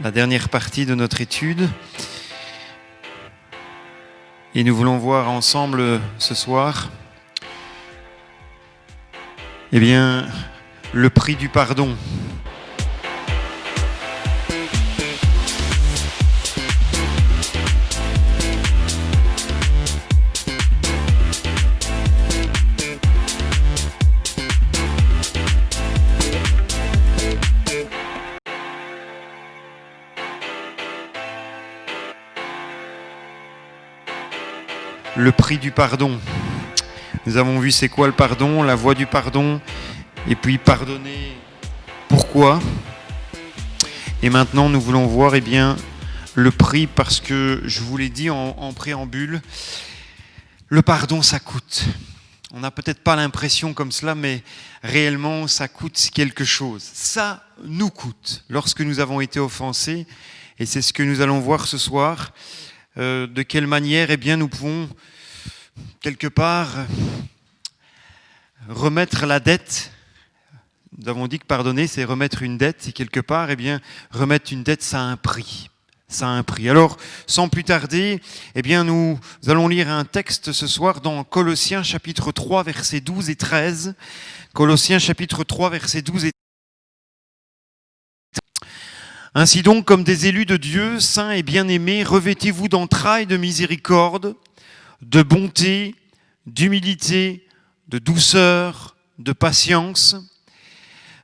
la dernière partie de notre étude. Et nous voulons voir ensemble ce soir, eh bien, le prix du pardon. Le prix du pardon. Nous avons vu c'est quoi le pardon, la voie du pardon, et puis pardonner, pourquoi. Et maintenant nous voulons voir bien le prix, parce que je vous l'ai dit en préambule, le pardon ça coûte. On n'a peut-être pas l'impression comme cela, mais réellement ça coûte quelque chose. Ça nous coûte lorsque nous avons été offensés, et c'est ce que nous allons voir ce soir. De quelle manière nous pouvons quelque part remettre la dette. Nous avons dit que pardonner, c'est remettre une dette, et quelque part, remettre une dette, ça a un prix. Ça a un prix. Alors, sans plus tarder, nous allons lire un texte ce soir dans Colossiens chapitre 3, versets 12 et 13. Colossiens chapitre 3, versets 12 et 13. Ainsi donc, comme des élus de Dieu, saints et bien-aimés, revêtez-vous d'entrailles de miséricorde, de bonté, d'humilité, de douceur, de patience.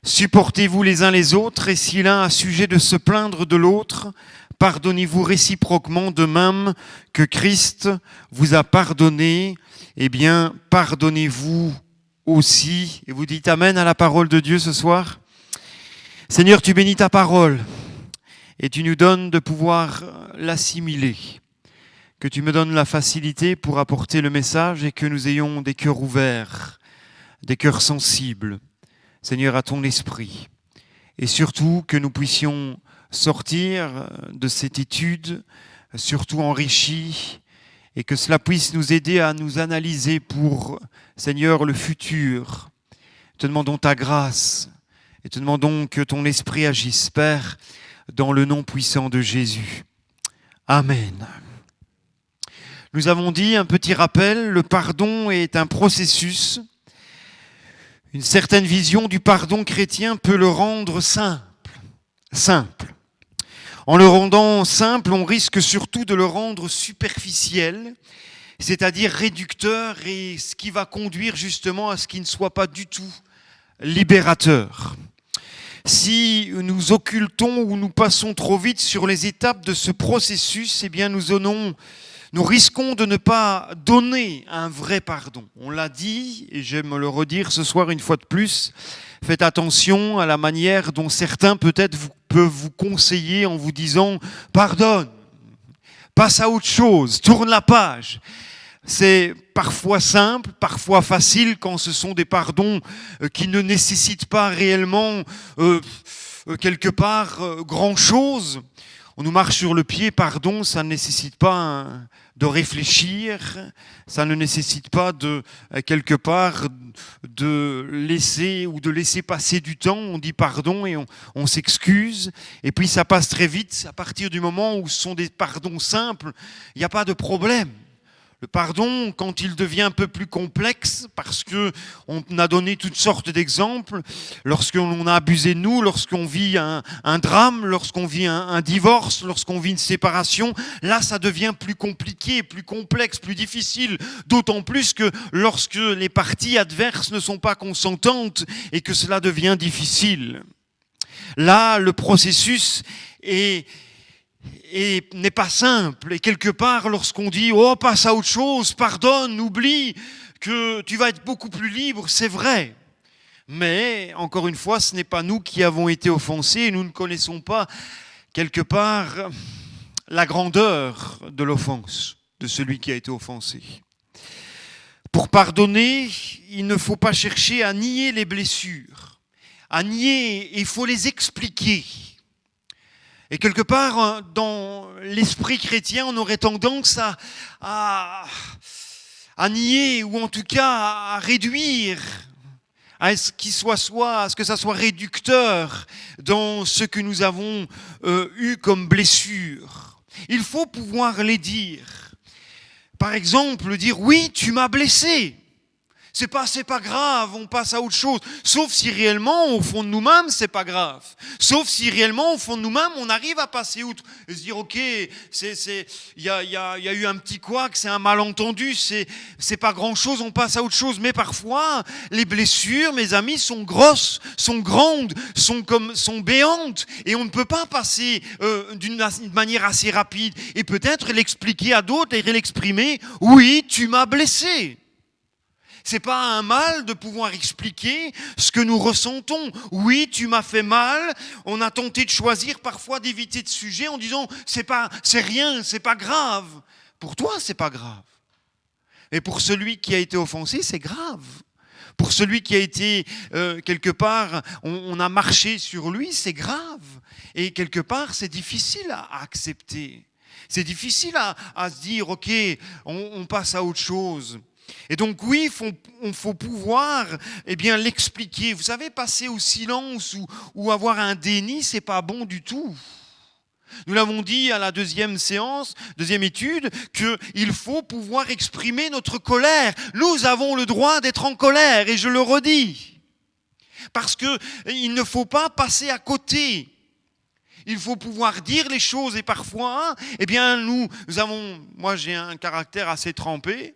Supportez-vous les uns les autres, et si l'un a sujet de se plaindre de l'autre, pardonnez-vous réciproquement, de même que Christ vous a pardonné, pardonnez-vous aussi. Et vous dites Amen à la parole de Dieu ce soir. Seigneur, tu bénis ta parole. Et tu nous donnes de pouvoir l'assimiler, que tu me donnes la facilité pour apporter le message et que nous ayons des cœurs ouverts, des cœurs sensibles, Seigneur, à ton esprit. Et surtout que nous puissions sortir de cette étude, surtout enrichis, et que cela puisse nous aider à nous analyser pour, Seigneur, le futur. Te demandons ta grâce et te demandons que ton esprit agisse, Père, dans le nom puissant de Jésus. Amen. Nous avons dit, un petit rappel, le pardon est un processus. Une certaine vision du pardon chrétien peut le rendre simple. En le rendant simple, on risque surtout de le rendre superficiel, c'est-à-dire réducteur, et ce qui va conduire justement à ce qu'il ne soit pas du tout libérateur. Si nous occultons ou nous passons trop vite sur les étapes de ce processus, nous risquons de ne pas donner un vrai pardon. On l'a dit, et j'aime le redire ce soir une fois de plus, faites attention à la manière dont certains peut-être peuvent vous conseiller en vous disant « Pardonne, passe à autre chose, tourne la page ». C'est parfois simple, parfois facile quand ce sont des pardons qui ne nécessitent pas réellement quelque part grand-chose. On nous marche sur le pied, pardon, ça ne nécessite pas de réfléchir, ça ne nécessite pas de quelque part de laisser passer du temps. On dit pardon et on s'excuse, et puis ça passe très vite. À partir du moment où ce sont des pardons simples, il n'y a pas de problème. Le pardon, quand il devient un peu plus complexe, parce qu'on a donné toutes sortes d'exemples, lorsqu'on a abusé de nous, lorsqu'on vit un drame, lorsqu'on vit un divorce, lorsqu'on vit une séparation, là ça devient plus compliqué, plus complexe, plus difficile, d'autant plus que lorsque les parties adverses ne sont pas consentantes et que cela devient difficile. Là, le processus n'est pas simple, et quelque part lorsqu'on dit oh passe à autre chose, pardonne, oublie, que tu vas être beaucoup plus libre, c'est vrai, mais encore une fois ce n'est pas nous qui avons été offensés, et nous ne connaissons pas quelque part la grandeur de l'offense de celui qui a été offensé. Pour pardonner, il ne faut pas chercher à nier les blessures, il faut les expliquer. Et quelque part, dans l'esprit chrétien, on aurait tendance à nier, ou en tout cas à réduire, à ce que ça soit réducteur dans ce que nous avons eu comme blessure. Il faut pouvoir les dire. Par exemple, dire oui, tu m'as blessé. C'est pas grave, on passe à autre chose. Sauf si réellement, au fond de nous-mêmes, c'est pas grave. Sauf si réellement, au fond de nous-mêmes, on arrive à passer outre. Et se dire, ok, il y a eu un petit couac, c'est un malentendu, c'est pas grand-chose, on passe à autre chose. Mais parfois, les blessures, mes amis, sont grosses, sont grandes, sont béantes. Et on ne peut pas passer d'une manière assez rapide. Et peut-être l'expliquer à d'autres et l'exprimer, oui, tu m'as blessé. C'est pas un mal de pouvoir expliquer ce que nous ressentons. Oui, tu m'as fait mal. On a tenté de choisir parfois d'éviter de sujet en disant c'est rien, c'est pas grave. Pour toi, c'est pas grave. Mais pour celui qui a été offensé, c'est grave. Pour celui qui a été quelque part, on a marché sur lui, c'est grave. Et quelque part, c'est difficile à accepter. C'est difficile à se dire ok, on passe à autre chose. Et donc oui, il faut pouvoir l'expliquer. Vous savez, passer au silence ou avoir un déni, c'est pas bon du tout. Nous l'avons dit à la deuxième étude, qu'il faut pouvoir exprimer notre colère. Nous avons le droit d'être en colère, et je le redis. Parce qu'il ne faut pas passer à côté. Il faut pouvoir dire les choses, et parfois, moi j'ai un caractère assez trempé.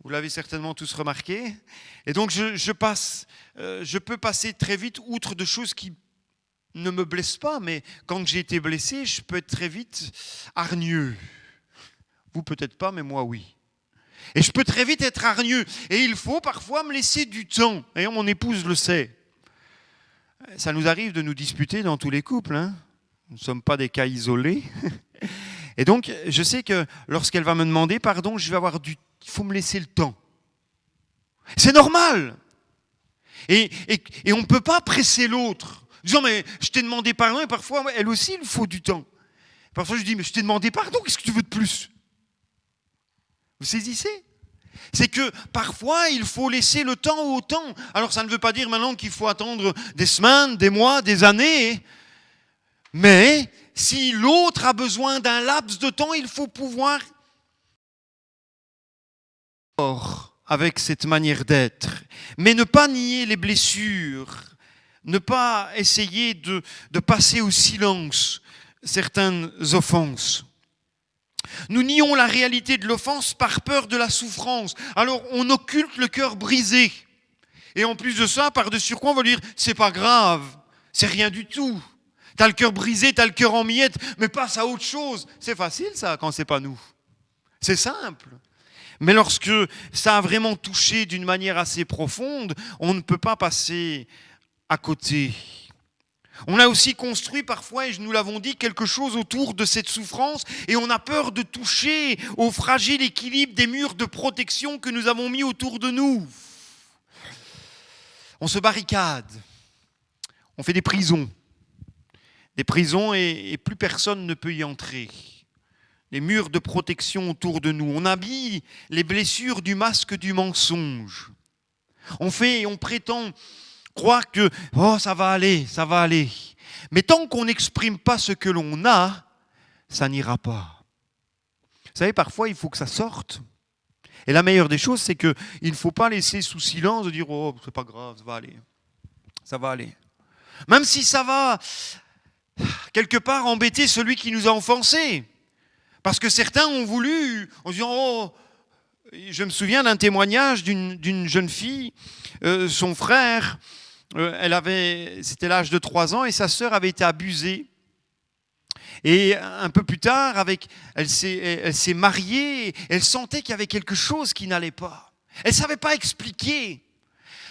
Vous l'avez certainement tous remarqué. Et donc, je peux passer très vite outre de choses qui ne me blessent pas, mais quand j'ai été blessé, je peux être très vite hargneux. Vous peut-être pas, mais moi oui. Et je peux très vite être hargneux. Et il faut parfois me laisser du temps. D'ailleurs, mon épouse le sait. Ça nous arrive de nous disputer dans tous les couples. Hein. Nous ne sommes pas des cas isolés. Et donc, je sais que lorsqu'elle va me demander pardon, il faut me laisser le temps. C'est normal. Et on ne peut pas presser l'autre. Disant, mais je t'ai demandé pardon, et parfois, elle aussi, il faut du temps. Parfois, je dis, mais je t'ai demandé pardon, qu'est-ce que tu veux de plus ? Vous saisissez ? C'est que parfois, il faut laisser le temps au temps. Alors, ça ne veut pas dire maintenant qu'il faut attendre des semaines, des mois, des années. Mais si l'autre a besoin d'un laps de temps, il faut pouvoir avec cette manière d'être. Mais ne pas nier les blessures, ne pas essayer de passer au silence certaines offenses. Nous nions la réalité de l'offense par peur de la souffrance. Alors on occulte le cœur brisé. Et en plus de ça, par-dessus quoi on va dire c'est pas grave, c'est rien du tout. T'as le cœur brisé, t'as le cœur en miettes, mais passe à autre chose. C'est facile ça quand c'est pas nous. C'est simple. Mais lorsque ça a vraiment touché d'une manière assez profonde, on ne peut pas passer à côté. On a aussi construit parfois, et nous l'avons dit, quelque chose autour de cette souffrance et on a peur de toucher au fragile équilibre des murs de protection que nous avons mis autour de nous. On se barricade, on fait des prisons et plus personne ne peut y entrer. Les murs de protection autour de nous. On habille les blessures du masque du mensonge. On prétend croire que ça va aller. Mais tant qu'on n'exprime pas ce que l'on a, ça n'ira pas. Vous savez, parfois, il faut que ça sorte. Et la meilleure des choses, c'est qu'il ne faut pas laisser sous silence de dire « c'est pas grave, ça va aller ». Même si ça va, quelque part, embêter celui qui nous a offensés. Parce que certains ont voulu, en disant je me souviens d'un témoignage d'une jeune fille, son frère, c'était l'âge de 3 ans et sa sœur avait été abusée. Et un peu plus tard, elle s'est mariée, et elle sentait qu'il y avait quelque chose qui n'allait pas. Elle ne savait pas expliquer.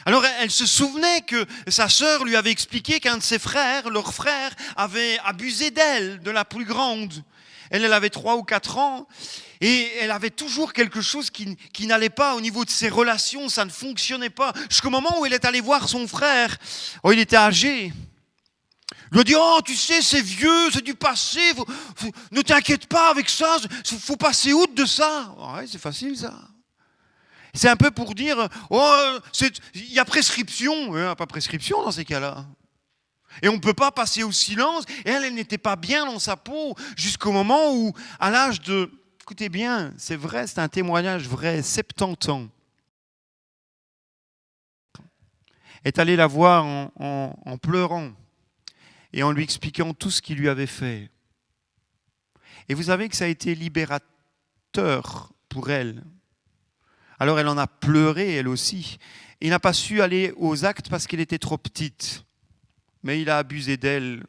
Alors elle se souvenait que sa sœur lui avait expliqué qu'un de ses frères, leur frère, avait abusé d'elle, de la plus grande. Elle avait 3 ou 4 ans et elle avait toujours quelque chose qui n'allait pas au niveau de ses relations, ça ne fonctionnait pas. Jusqu'au moment où elle est allée voir son frère, il était âgé. Il lui a dit « tu sais, c'est vieux, c'est du passé, ne t'inquiète pas avec ça, il faut passer outre de ça. » Ouais, c'est facile ça. C'est un peu pour dire, oh, il y a prescription. Il n'y a pas prescription dans ces cas-là. Et on ne peut pas passer au silence. Et elle n'était pas bien dans sa peau jusqu'au moment où, à l'âge de... Écoutez bien, c'est vrai, c'est un témoignage vrai, 70 ans. Est allée la voir en pleurant et en lui expliquant tout ce qu'il lui avait fait. Et vous savez que ça a été libérateur pour elle. Alors elle en a pleuré, elle aussi. Il n'a pas su aller aux actes parce qu'elle était trop petite. Mais il a abusé d'elle.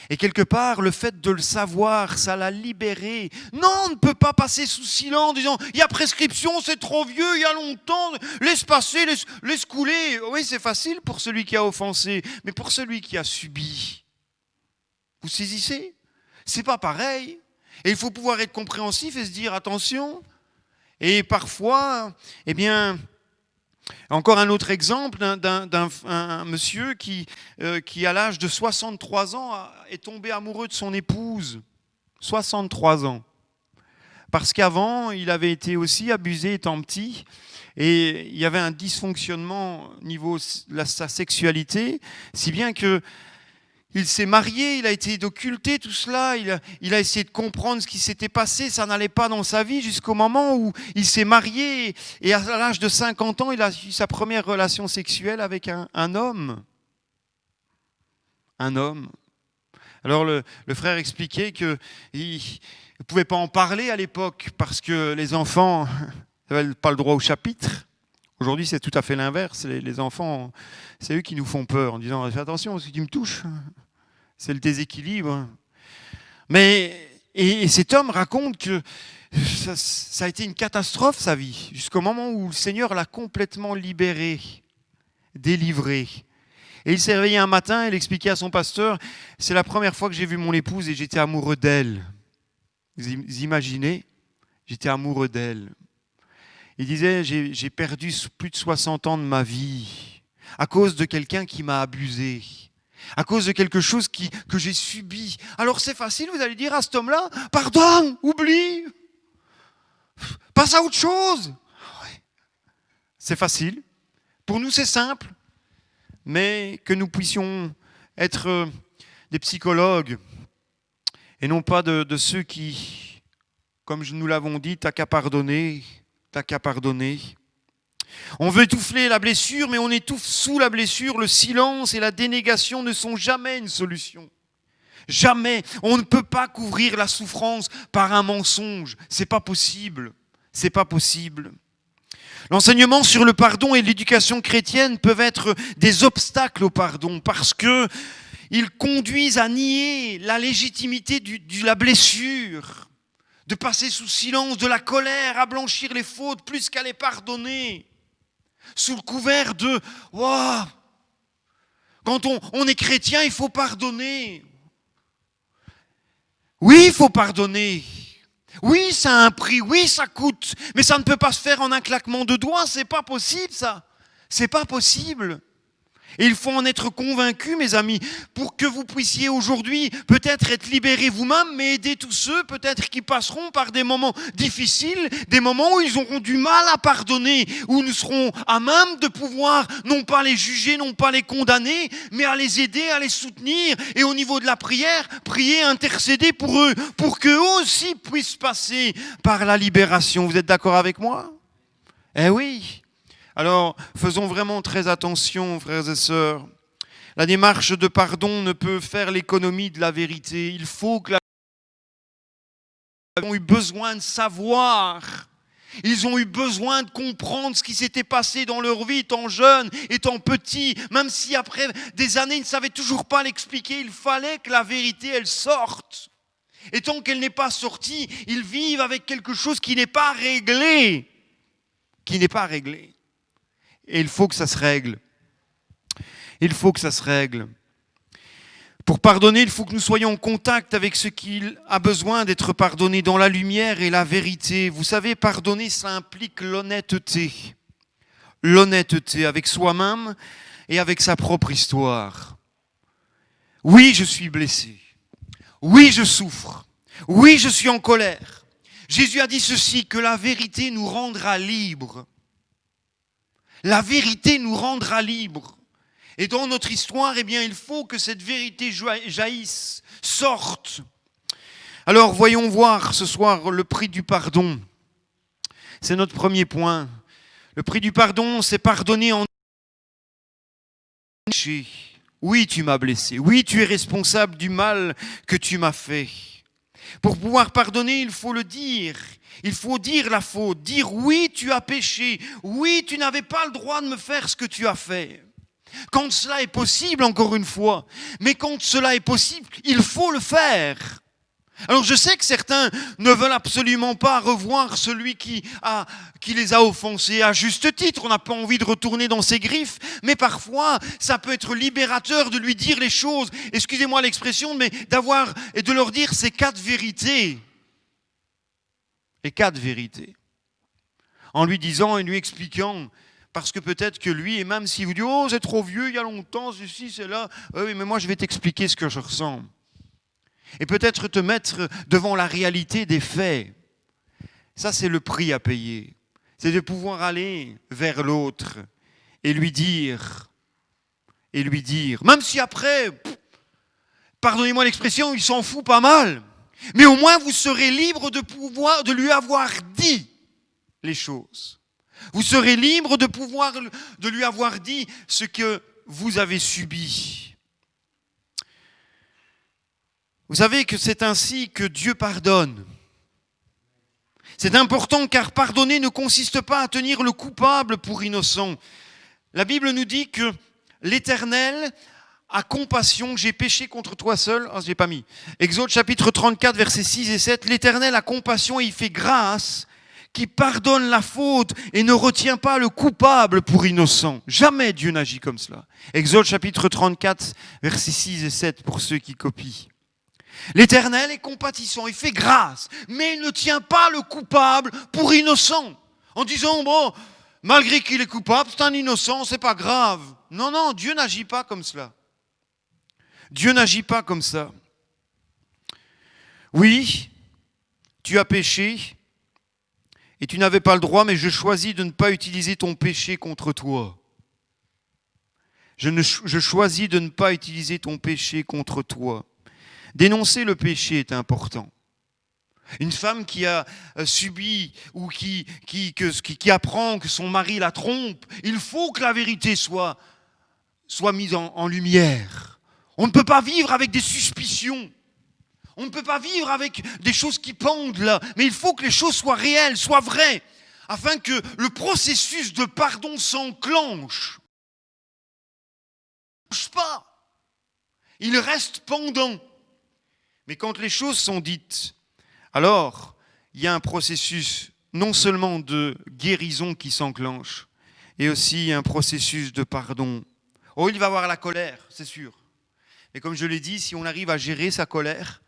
Et quelque part, le fait de le savoir, ça l'a libéré. Non, on ne peut pas passer sous silence en disant « il y a prescription, c'est trop vieux, il y a longtemps, laisse passer, laisse couler ». Oui, c'est facile pour celui qui a offensé, mais pour celui qui a subi. Vous saisissez ? C'est pas pareil. Et il faut pouvoir être compréhensif et se dire « attention ». Et parfois, eh bien... Encore un autre exemple d'un monsieur qui, à l'âge de 63 ans, est tombé amoureux de son épouse. 63 ans. Parce qu'avant, il avait été aussi abusé étant petit. Et il y avait un dysfonctionnement au niveau de sa sexualité, si bien que il s'est marié, il a été occulté, tout cela, il a essayé de comprendre ce qui s'était passé, ça n'allait pas dans sa vie jusqu'au moment où il s'est marié et à l'âge de 50 ans, il a eu sa première relation sexuelle avec un homme. Un homme. Alors le frère expliquait qu'il ne pouvait pas en parler à l'époque parce que les enfants n'avaient pas le droit au chapitre. Aujourd'hui, c'est tout à fait l'inverse. Les enfants, c'est eux qui nous font peur en disant « fais attention parce que tu me touches ». C'est le déséquilibre. Mais, et cet homme raconte que ça a été une catastrophe, sa vie, jusqu'au moment où le Seigneur l'a complètement libéré, délivré. Et il s'est réveillé un matin, il expliquait à son pasteur, c'est la première fois que j'ai vu mon épouse et j'étais amoureux d'elle. Vous imaginez ? J'étais amoureux d'elle. Il disait, j'ai perdu plus de 60 ans de ma vie à cause de quelqu'un qui m'a abusé. À cause de quelque chose que j'ai subi. Alors c'est facile, vous allez dire à cet homme-là, pardonne, oublie, passe à autre chose. Ouais. C'est facile. Pour nous, c'est simple. Mais que nous puissions être des psychologues et non pas de ceux qui, comme nous l'avons dit, t'as qu'à pardonner, t'as qu'à pardonner. On veut étouffer la blessure, mais on étouffe sous la blessure. Le silence et la dénégation ne sont jamais une solution. Jamais. On ne peut pas couvrir la souffrance par un mensonge. C'est pas possible. C'est pas possible. L'enseignement sur le pardon et l'éducation chrétienne peuvent être des obstacles au pardon parce que ils conduisent à nier la légitimité de la blessure, de passer sous silence, de la colère, à blanchir les fautes plus qu'à les pardonner. Sous le couvert de « wow, quand on est chrétien, il faut pardonner ». Oui, il faut pardonner. Oui, ça a un prix, oui, ça coûte. Mais ça ne peut pas se faire en un claquement de doigts, c'est pas possible ça. C'est pas possible. Et il faut en être convaincu, mes amis, pour que vous puissiez aujourd'hui peut-être être libérés vous-même, mais aider tous ceux peut-être qui passeront par des moments difficiles, des moments où ils auront du mal à pardonner, où nous serons à même de pouvoir non pas les juger, non pas les condamner, mais à les aider, à les soutenir. Et au niveau de la prière, prier, intercéder pour eux, pour qu'eux aussi puissent passer par la libération. Vous êtes d'accord avec moi ? Eh oui. Alors, faisons vraiment très attention, frères et sœurs. La démarche de pardon ne peut faire l'économie de la vérité. Il faut que ils ont eu besoin de savoir. Ils ont eu besoin de comprendre ce qui s'était passé dans leur vie, étant jeunes, étant petits. Même si après des années, ils ne savaient toujours pas l'expliquer, il fallait que la vérité, elle sorte. Et tant qu'elle n'est pas sortie, ils vivent avec quelque chose qui n'est pas réglé. Qui n'est pas réglé. Et il faut que ça se règle. Il faut que ça se règle. Pour pardonner, il faut que nous soyons en contact avec ce qui a besoin d'être pardonné dans la lumière et la vérité. Vous savez, pardonner, ça implique l'honnêteté. L'honnêteté avec soi-même et avec sa propre histoire. Oui, je suis blessé. Oui, je souffre. Oui, je suis en colère. Jésus a dit ceci, que la vérité nous rendra libres. La vérité nous rendra libres. Et dans notre histoire, eh bien, il faut que cette vérité jaillisse, sorte. Alors, voyons voir ce soir le prix du pardon. C'est notre premier point. Le prix du pardon, c'est pardonner en péché. Oui, tu m'as blessé. Oui, tu es responsable du mal que tu m'as fait. Pour pouvoir pardonner, il faut le dire. Il faut dire la faute. Dire oui, tu as péché. Oui, tu n'avais pas le droit de me faire ce que tu as fait. Quand cela est possible, encore une fois. Mais quand cela est possible, il faut le faire. Alors je sais que certains ne veulent absolument pas revoir celui qui les a offensés à juste titre. On n'a pas envie de retourner dans ses griffes, mais parfois ça peut être libérateur de lui dire les choses, excusez-moi l'expression, mais d'avoir et de leur dire ces 4 vérités. Les 4 vérités. En lui disant et lui expliquant, parce que peut-être que lui, et même s'il vous dit « Oh, c'est trop vieux, il y a longtemps, ceci, c'est là. » Oui, mais moi je vais t'expliquer ce que je ressens. Et peut-être te mettre devant la réalité des faits. Ça, c'est le prix à payer. C'est de pouvoir aller vers l'autre et lui dire, même si après, pardonnez-moi l'expression, il s'en fout pas mal, mais au moins vous serez libre de lui avoir dit les choses. Vous serez libre de lui avoir dit ce que vous avez subi. Vous savez que c'est ainsi que Dieu pardonne. C'est important car pardonner ne consiste pas à tenir le coupable pour innocent. La Bible nous dit que l'Éternel a compassion. J'ai péché contre toi seul. Ah, je l'ai pas mis. Exode chapitre 34, versets 6 et 7. L'Éternel a compassion et il fait grâce, qui pardonne la faute et ne retient pas le coupable pour innocent. Jamais Dieu n'agit comme cela. Exode chapitre 34, versets 6 et 7 pour ceux qui copient. L'Éternel est compatissant, il fait grâce, mais il ne tient pas le coupable pour innocent. En disant, bon, malgré qu'il est coupable, c'est un innocent, c'est pas grave. Non, non, Dieu n'agit pas comme cela. Dieu n'agit pas comme ça. Oui, tu as péché et tu n'avais pas le droit, mais je choisis de ne pas utiliser ton péché contre toi. Je choisis de ne pas utiliser ton péché contre toi. Dénoncer le péché est important. Une femme qui a subi ou qui apprend que son mari la trompe, il faut que la vérité soit mise en lumière. On ne peut pas vivre avec des suspicions. On ne peut pas vivre avec des choses qui pendent là. Mais il faut que les choses soient réelles, soient vraies, afin que le processus de pardon s'enclenche. Pas. Il reste pendant. Mais quand les choses sont dites, alors il y a un processus non seulement de guérison qui s'enclenche, et aussi un processus de pardon. Oh, il va y avoir la colère, c'est sûr. Mais comme je l'ai dit, si on arrive à gérer sa colère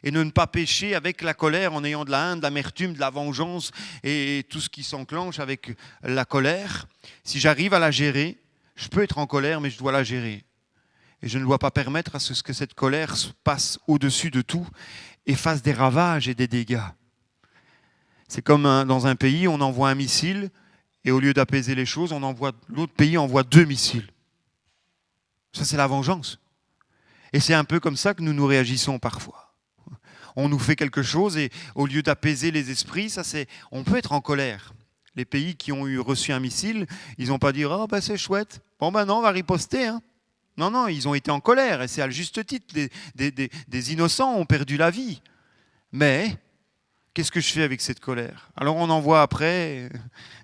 et ne pas pécher avec la colère en ayant de la haine, de l'amertume, de la vengeance et tout ce qui s'enclenche avec la colère, si j'arrive à la gérer, je peux être en colère, mais je dois la gérer. Et je ne dois pas permettre à ce que cette colère se passe au-dessus de tout et fasse des ravages et des dégâts. C'est comme dans un pays, on envoie un missile et au lieu d'apaiser les choses, l'autre pays envoie 2 missiles. Ça, c'est la vengeance. Et c'est un peu comme ça que nous réagissons parfois. On nous fait quelque chose et au lieu d'apaiser les esprits, on peut être en colère. Les pays qui ont reçu un missile, ils n'ont pas dit « Oh, ben c'est chouette. Bon, ben non, on va riposter. Hein. » Non, non, ils ont été en colère, et c'est à le juste titre. Des innocents ont perdu la vie. Mais, qu'est-ce que je fais avec cette colère? Alors on envoie après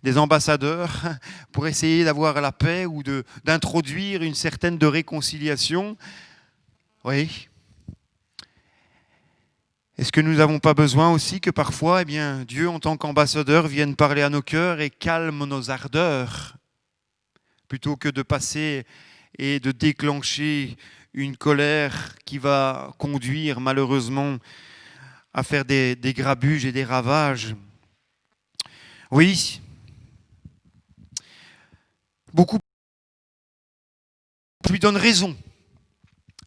des ambassadeurs pour essayer d'avoir la paix ou d'introduire une certaine de réconciliation. Oui. Est-ce que nous n'avons pas besoin aussi que parfois, eh bien, Dieu, en tant qu'ambassadeur, vienne parler à nos cœurs et calme nos ardeurs, plutôt que de passer et de déclencher une colère qui va conduire malheureusement à faire des grabuges et des ravages. Oui, beaucoup lui donnent raison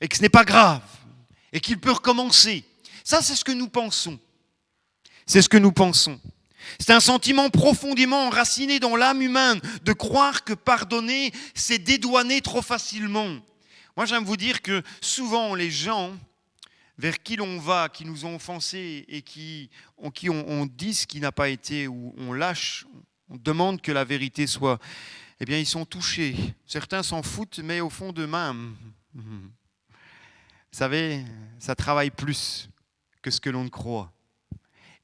et que ce n'est pas grave et qu'il peut recommencer. Ça, c'est ce que nous pensons. C'est ce que nous pensons. C'est un sentiment profondément enraciné dans l'âme humaine de croire que pardonner, c'est dédouaner trop facilement. Moi, j'aime vous dire que souvent, les gens vers qui l'on va, qui nous ont offensés et on dit ce qui n'a pas été, ou on lâche, on demande que la vérité soit, eh bien, ils sont touchés. Certains s'en foutent, mais au fond d'eux-mêmes, vous savez, ça travaille plus que ce que l'on ne croit.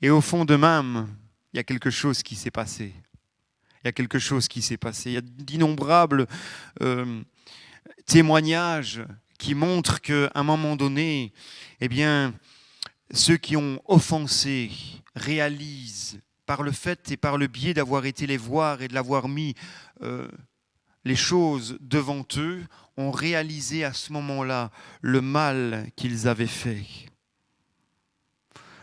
Et au fond d'eux-mêmes, il y a quelque chose qui s'est passé. Il y a quelque chose qui s'est passé. Il y a d'innombrables témoignages qui montrent qu'à un moment donné, eh bien, ceux qui ont offensé réalisent, par le fait et par le biais d'avoir été les voir et de l'avoir mis les choses devant eux, ont réalisé à ce moment-là le mal qu'ils avaient fait.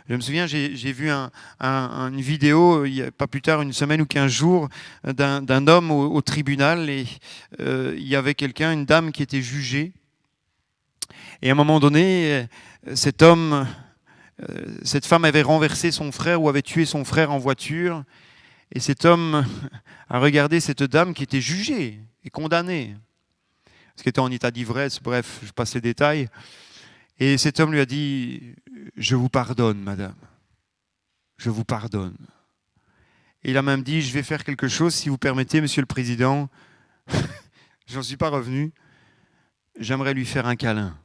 Je me souviens, j'ai vu une vidéo, il n'y a pas plus tard, une semaine ou 15 jours, d'un homme au tribunal, et il y avait une dame qui était jugée. Et à un moment donné, cette femme avait renversé son frère ou avait tué son frère en voiture. Et cet homme a regardé cette dame qui était jugée et condamnée, parce qu'elle était en état d'ivresse, bref, je passe les détails. Et cet homme lui a dit « Je vous pardonne, madame. Je vous pardonne. » Et il a même dit « Je vais faire quelque chose, si vous permettez, monsieur le président. » J'en suis pas revenu. J'aimerais lui faire un câlin.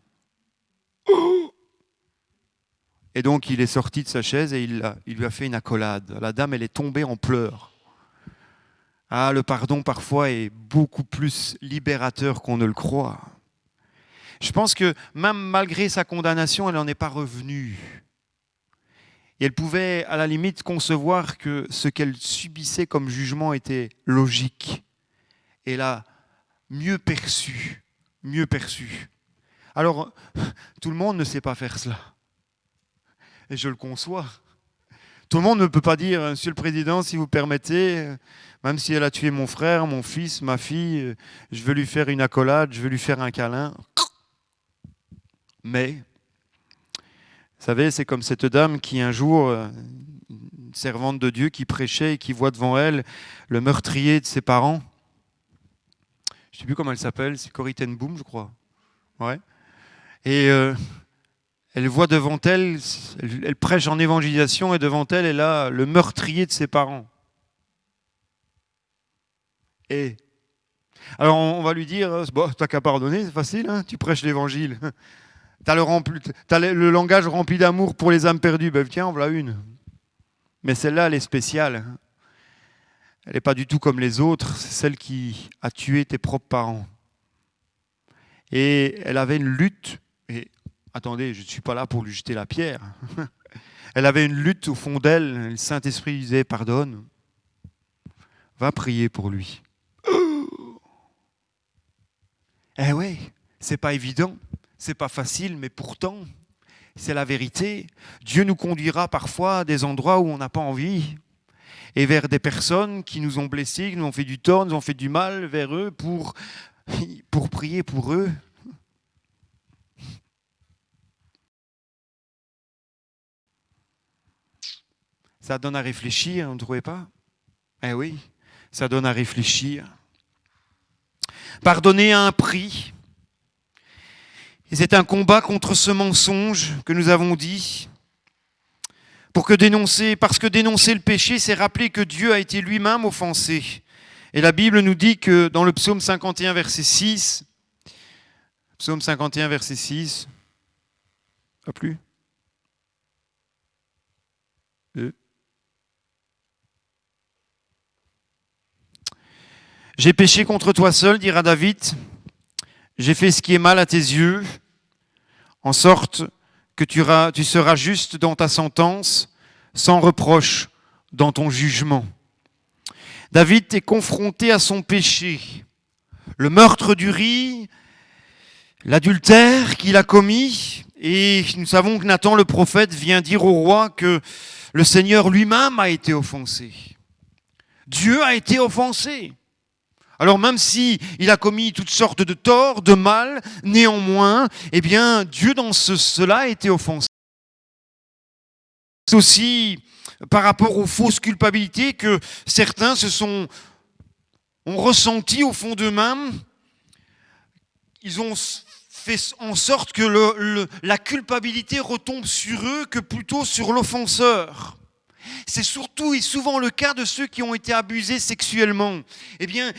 Et donc, il est sorti de sa chaise et il lui a fait une accolade. La dame, elle est tombée en pleurs. Ah, le pardon, parfois, est beaucoup plus libérateur qu'on ne le croit. Je pense que même malgré sa condamnation, elle n'en est pas revenue. Et elle pouvait, à la limite, concevoir que ce qu'elle subissait comme jugement était logique. Et elle a mieux perçu. Alors, tout le monde ne sait pas faire cela. Et je le conçois. Tout le monde ne peut pas dire, Monsieur le Président, si vous permettez, même si elle a tué mon frère, mon fils, ma fille, je veux lui faire une accolade, je veux lui faire un câlin. Mais, vous savez, c'est comme cette dame qui un jour, une servante de Dieu qui prêchait et qui voit devant elle le meurtrier de ses parents. Je ne sais plus comment elle s'appelle, c'est Corrie ten Boom, je crois. Ouais. Et elle voit devant elle, elle prêche en évangélisation et devant elle, elle a le meurtrier de ses parents. Et alors on va lui dire, bon, t'as qu'à pardonner, c'est facile, hein, tu prêches l'évangile. T'as le langage rempli d'amour pour les âmes perdues. Ben tiens, en voilà une. Mais celle-là, elle est spéciale. Elle n'est pas du tout comme les autres. C'est celle qui a tué tes propres parents. Et elle avait une lutte. Et attendez, je ne suis pas là pour lui jeter la pierre. Elle avait une lutte au fond d'elle. Le Saint-Esprit disait, pardonne. Va prier pour lui. Eh oui, c'est pas évident. C'est pas facile, mais pourtant, c'est la vérité. Dieu nous conduira parfois à des endroits où on n'a pas envie et vers des personnes qui nous ont blessés, qui nous ont fait du tort, nous ont fait du mal vers eux pour prier pour eux. Ça donne à réfléchir, vous ne trouvez pas? Eh oui, ça donne à réfléchir. Pardonner a un prix. Et c'est un combat contre ce mensonge que nous avons dit. Parce que dénoncer le péché, c'est rappeler que Dieu a été lui-même offensé. Et la Bible nous dit que dans le psaume 51, verset 6, psaume 51, verset 6, pas plus. J'ai péché contre toi seul, dira David. J'ai fait ce qui est mal à tes yeux, en sorte que tu seras juste dans ta sentence, sans reproche dans ton jugement. David est confronté à son péché, le meurtre d'Urie, l'adultère qu'il a commis, et nous savons que Nathan le prophète vient dire au roi que le Seigneur lui-même a été offensé. Dieu a été offensé. Alors même si il a commis toutes sortes de torts, de mal, néanmoins, eh bien Dieu dans cela a été offensé. C'est aussi par rapport aux fausses culpabilités que certains ont ressenti au fond d'eux-mêmes. Ils ont fait en sorte que la culpabilité retombe sur eux que plutôt sur l'offenseur. C'est surtout et souvent le cas de ceux qui ont été abusés sexuellement. Eh bien,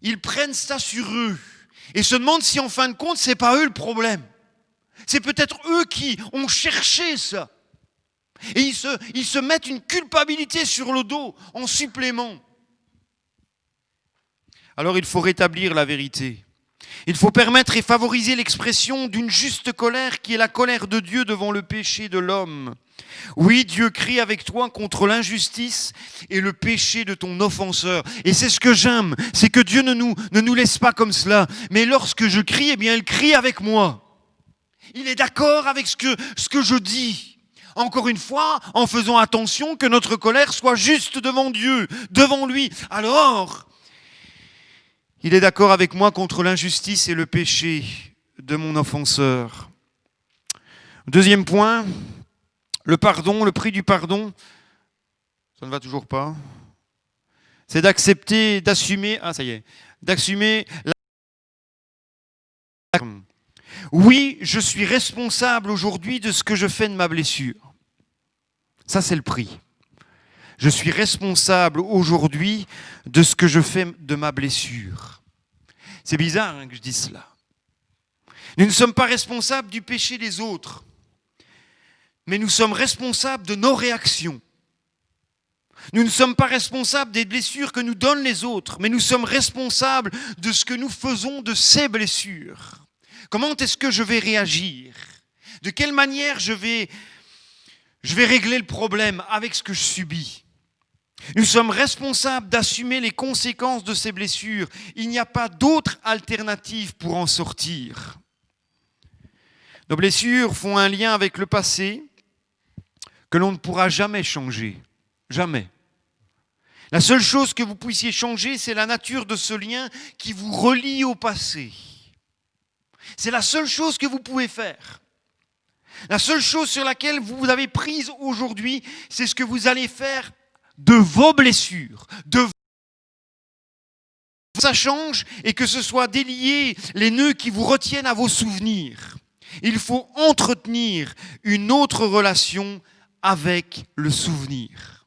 ils prennent ça sur eux et se demandent si en fin de compte, c'est pas eux le problème. C'est peut-être eux qui ont cherché ça. Et ils se mettent une culpabilité sur le dos en supplément. Alors il faut rétablir la vérité. Il faut permettre et favoriser l'expression d'une juste colère qui est la colère de Dieu devant le péché de l'homme. Oui, Dieu crie avec toi contre l'injustice et le péché de ton offenseur. Et c'est ce que j'aime, c'est que Dieu ne nous laisse pas comme cela. Mais lorsque je crie, eh bien, il crie avec moi. Il est d'accord avec ce que je dis. Encore une fois, en faisant attention que notre colère soit juste devant Dieu, devant lui. Alors, il est d'accord avec moi contre l'injustice et le péché de mon offenseur. Deuxième point, le pardon, le prix du pardon, ça ne va toujours pas. C'est d'accepter, d'assumer, d'assumer la... Oui, je suis responsable aujourd'hui de ce que je fais de ma blessure. Ça, c'est le prix. Je suis responsable aujourd'hui de ce que je fais de ma blessure. C'est bizarre que je dise cela. Nous ne sommes pas responsables du péché des autres, mais nous sommes responsables de nos réactions. Nous ne sommes pas responsables des blessures que nous donnent les autres, mais nous sommes responsables de ce que nous faisons de ces blessures. Comment est-ce que je vais réagir ? De quelle manière je vais régler le problème avec ce que je subis ? Nous sommes responsables d'assumer les conséquences de ces blessures. Il n'y a pas d'autre alternative pour en sortir. Nos blessures font un lien avec le passé que l'on ne pourra jamais changer. Jamais. La seule chose que vous puissiez changer, c'est la nature de ce lien qui vous relie au passé. C'est la seule chose que vous pouvez faire. La seule chose sur laquelle vous avez prise aujourd'hui, c'est ce que vous allez faire de vos blessures. Ça change et que ce soit délié les nœuds qui vous retiennent à vos souvenirs. Il faut entretenir une autre relation avec le souvenir.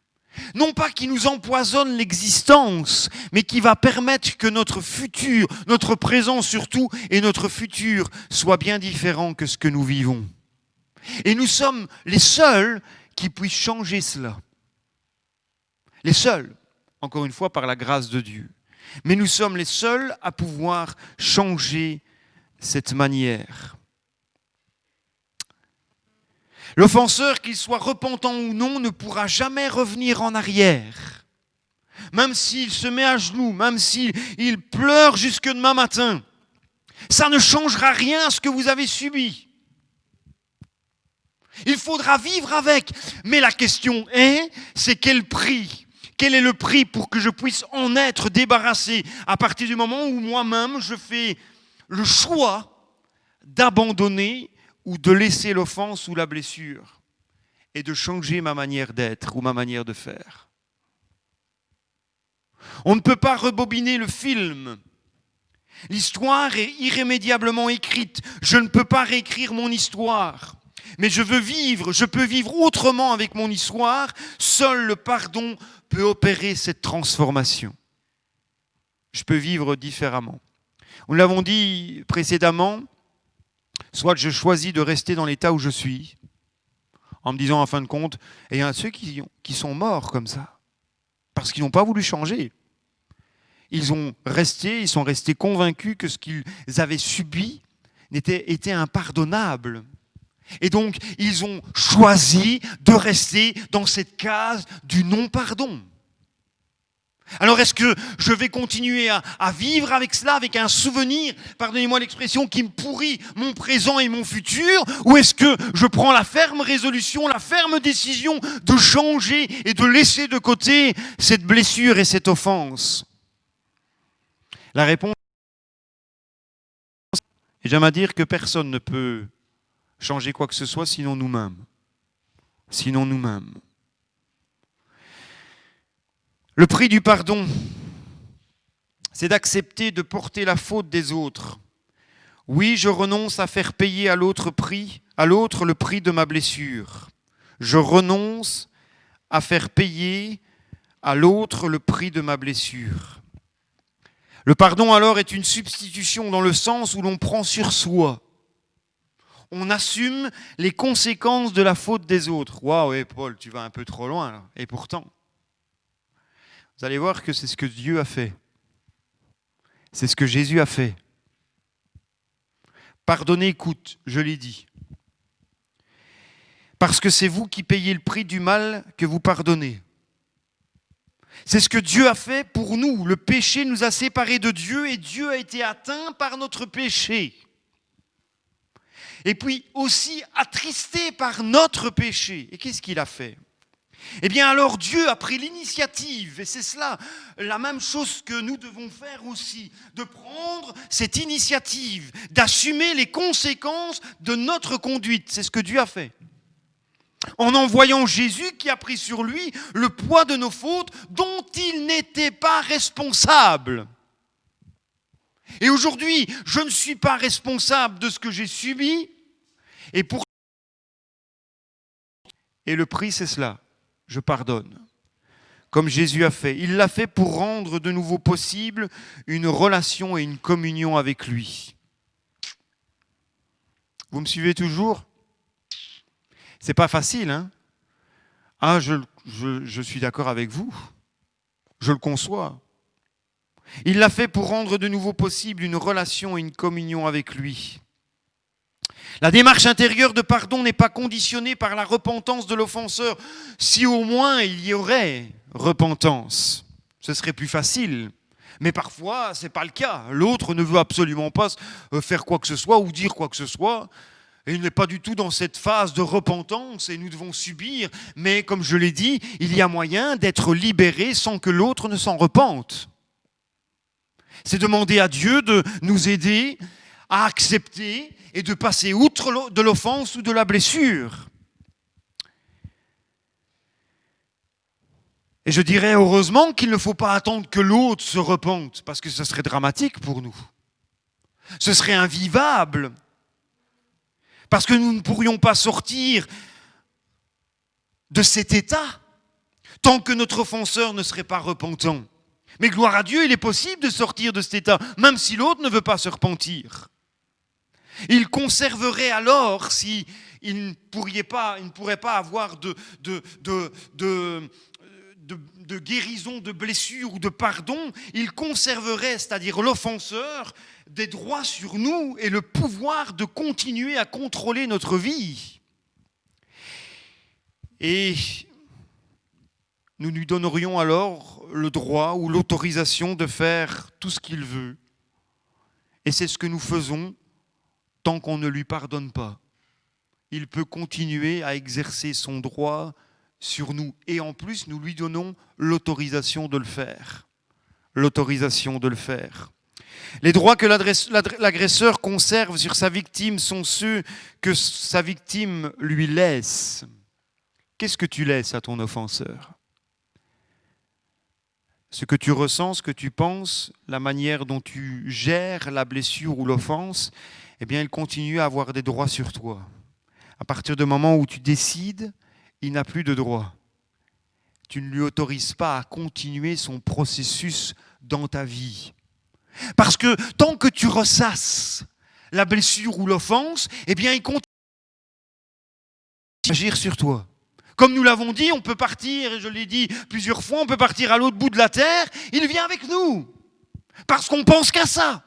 Non pas qui nous empoisonne l'existence, mais qui va permettre que notre futur, notre présent surtout, et notre futur soient bien différents que ce que nous vivons. Et nous sommes les seuls qui puissent changer cela. Les seuls, encore une fois, par la grâce de Dieu. Mais nous sommes les seuls à pouvoir changer cette manière. L'offenseur, qu'il soit repentant ou non, ne pourra jamais revenir en arrière. Même s'il se met à genoux, même s'il pleure jusque demain matin, ça ne changera rien à ce que vous avez subi. Il faudra vivre avec. Mais la question c'est quel prix ? Quel est le prix pour que je puisse en être débarrassé à partir du moment où moi-même je fais le choix d'abandonner ou de laisser l'offense ou la blessure et de changer ma manière d'être ou ma manière de faire. On ne peut pas rebobiner le film. L'histoire est irrémédiablement écrite. Je ne peux pas réécrire mon histoire. Mais je peux vivre autrement avec mon histoire. Seul le pardon peut opérer cette transformation. Je peux vivre différemment. Nous l'avons dit précédemment, soit je choisis de rester dans l'état où je suis, en me disant en fin de compte, et il y a ceux qui sont morts comme ça, parce qu'ils n'ont pas voulu changer. Ils sont restés convaincus que ce qu'ils avaient subi était impardonnable. Et donc, ils ont choisi de rester dans cette case du non-pardon. Alors, est-ce que je vais continuer à vivre avec cela, avec un souvenir, pardonnez-moi l'expression, qui me pourrit mon présent et mon futur, ou est-ce que je prends la ferme résolution, la ferme décision de changer et de laisser de côté cette blessure et cette offense ? La réponse est, j'aime à dire que personne ne peut changer quoi que ce soit sinon nous-mêmes. sinon nous-mêmes. Le prix du pardon, c'est d'accepter de porter la faute des autres. Oui, je renonce à faire payer à l'autre le prix de ma blessure. Je renonce à faire payer à l'autre le prix de ma blessure. Le pardon alors est une substitution dans le sens où l'on prend sur soi. On assume les conséquences de la faute des autres. Waouh, Paul, tu vas un peu trop loin là. Et pourtant, vous allez voir que c'est ce que Dieu a fait. C'est ce que Jésus a fait. Pardonner coûte, je l'ai dit. Parce que c'est vous qui payez le prix du mal que vous pardonnez. C'est ce que Dieu a fait pour nous. Le péché nous a séparés de Dieu et Dieu a été atteint par notre péché. Et puis aussi attristé par notre péché. Et qu'est-ce qu'il a fait ? Eh bien alors Dieu a pris l'initiative, et c'est cela, la même chose que nous devons faire aussi, de prendre cette initiative, d'assumer les conséquences de notre conduite. C'est ce que Dieu a fait. En envoyant Jésus qui a pris sur lui le poids de nos fautes dont il n'était pas responsable. Et aujourd'hui, je ne suis pas responsable de ce que j'ai subi, et le prix c'est cela. Je pardonne, comme Jésus a fait. Il l'a fait pour rendre de nouveau possible une relation et une communion avec lui. Vous me suivez toujours ? C'est pas facile, hein ? Ah, je suis d'accord avec vous. Je le conçois. Il l'a fait pour rendre de nouveau possible une relation et une communion avec lui. La démarche intérieure de pardon n'est pas conditionnée par la repentance de l'offenseur. Si au moins il y aurait repentance, ce serait plus facile. Mais parfois, ce n'est pas le cas. L'autre ne veut absolument pas faire quoi que ce soit ou dire quoi que ce soit. Et il n'est pas du tout dans cette phase de repentance et nous devons subir. Mais comme je l'ai dit, il y a moyen d'être libéré sans que l'autre ne s'en repente. C'est demander à Dieu de nous aider à accepter et de passer outre de l'offense ou de la blessure. Et je dirais heureusement qu'il ne faut pas attendre que l'autre se repente, parce que ce serait dramatique pour nous. Ce serait invivable, parce que nous ne pourrions pas sortir de cet état tant que notre offenseur ne serait pas repentant. Mais gloire à Dieu, il est possible de sortir de cet état, même si l'autre ne veut pas se repentir. Il conserverait alors, si il ne pourrait pas avoir de guérison, de blessure ou de pardon, il conserverait, c'est-à-dire l'offenseur, des droits sur nous et le pouvoir de continuer à contrôler notre vie. Et nous lui donnerions alors le droit ou l'autorisation de faire tout ce qu'il veut. Et c'est ce que nous faisons tant qu'on ne lui pardonne pas. Il peut continuer à exercer son droit sur nous. Et en plus, nous lui donnons l'autorisation de le faire. L'autorisation de le faire. Les droits que l'agresseur conserve sur sa victime sont ceux que sa victime lui laisse. Qu'est-ce que tu laisses à ton offenseur ? Ce que tu ressens, ce que tu penses, la manière dont tu gères la blessure ou l'offense, eh bien, il continue à avoir des droits sur toi. À partir du moment où tu décides, il n'a plus de droits. Tu ne lui autorises pas à continuer son processus dans ta vie. Parce que tant que tu ressasses la blessure ou l'offense, eh bien, il continue à agir sur toi. Comme nous l'avons dit, on peut partir, et je l'ai dit plusieurs fois, on peut partir à l'autre bout de la terre, il vient avec nous. Parce qu'on pense qu'à ça.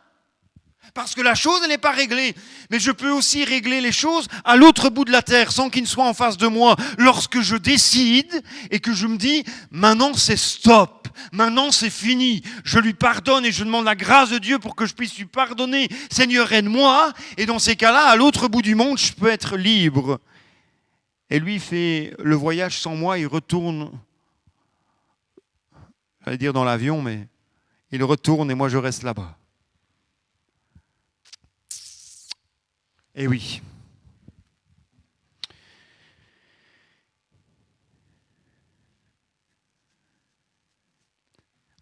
Parce que la chose, elle n'est pas réglée. Mais je peux aussi régler les choses à l'autre bout de la terre, sans qu'il ne soit en face de moi. Lorsque je décide et que je me dis, maintenant c'est stop, maintenant c'est fini. Je lui pardonne et je demande la grâce de Dieu pour que je puisse lui pardonner. Seigneur, aide-moi. Et dans ces cas-là, à l'autre bout du monde, je peux être libre. Et lui fait le voyage sans moi, il retourne, j'allais dire dans l'avion, mais il retourne et moi je reste là-bas. Et oui.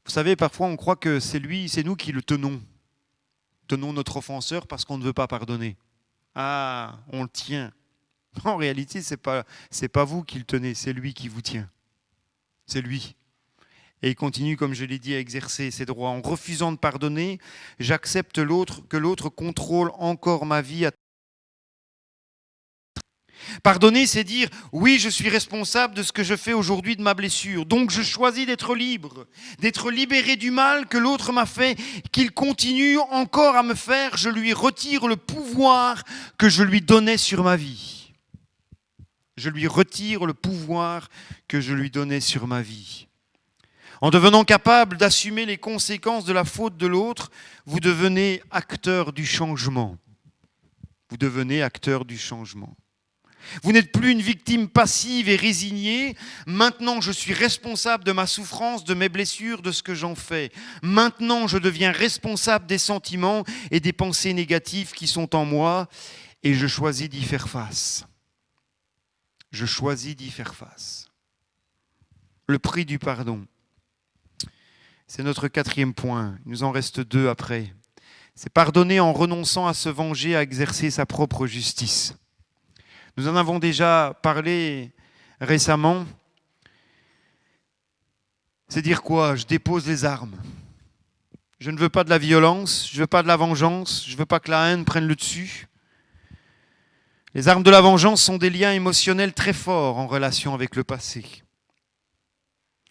Vous savez, parfois on croit que c'est nous qui le tenons. Tenons notre offenseur parce qu'on ne veut pas pardonner. Ah, on le tient. En réalité, c'est pas vous qui le tenez, c'est lui qui vous tient. C'est lui. Et il continue, comme je l'ai dit, à exercer ses droits. En refusant de pardonner, j'accepte que l'autre contrôle encore ma vie. Pardonner, c'est dire, oui, je suis responsable de ce que je fais aujourd'hui, de ma blessure. Donc je choisis d'être libre, d'être libéré du mal que l'autre m'a fait, qu'il continue encore à me faire. Je lui retire le pouvoir que je lui donnais sur ma vie. Je lui retire le pouvoir que je lui donnais sur ma vie. En devenant capable d'assumer les conséquences de la faute de l'autre, vous devenez acteur du changement. Vous devenez acteur du changement. Vous n'êtes plus une victime passive et résignée. Maintenant, je suis responsable de ma souffrance, de mes blessures, de ce que j'en fais. Maintenant, je deviens responsable des sentiments et des pensées négatives qui sont en moi et je choisis d'y faire face. Je choisis d'y faire face. Le prix du pardon. C'est notre 4e point. Il nous en reste 2 après. C'est pardonner en renonçant à se venger, à exercer sa propre justice. Nous en avons déjà parlé récemment. C'est dire quoi? Je dépose les armes. Je ne veux pas de la violence, je ne veux pas de la vengeance, je ne veux pas que la haine prenne le dessus. Les armes de la vengeance sont des liens émotionnels très forts en relation avec le passé.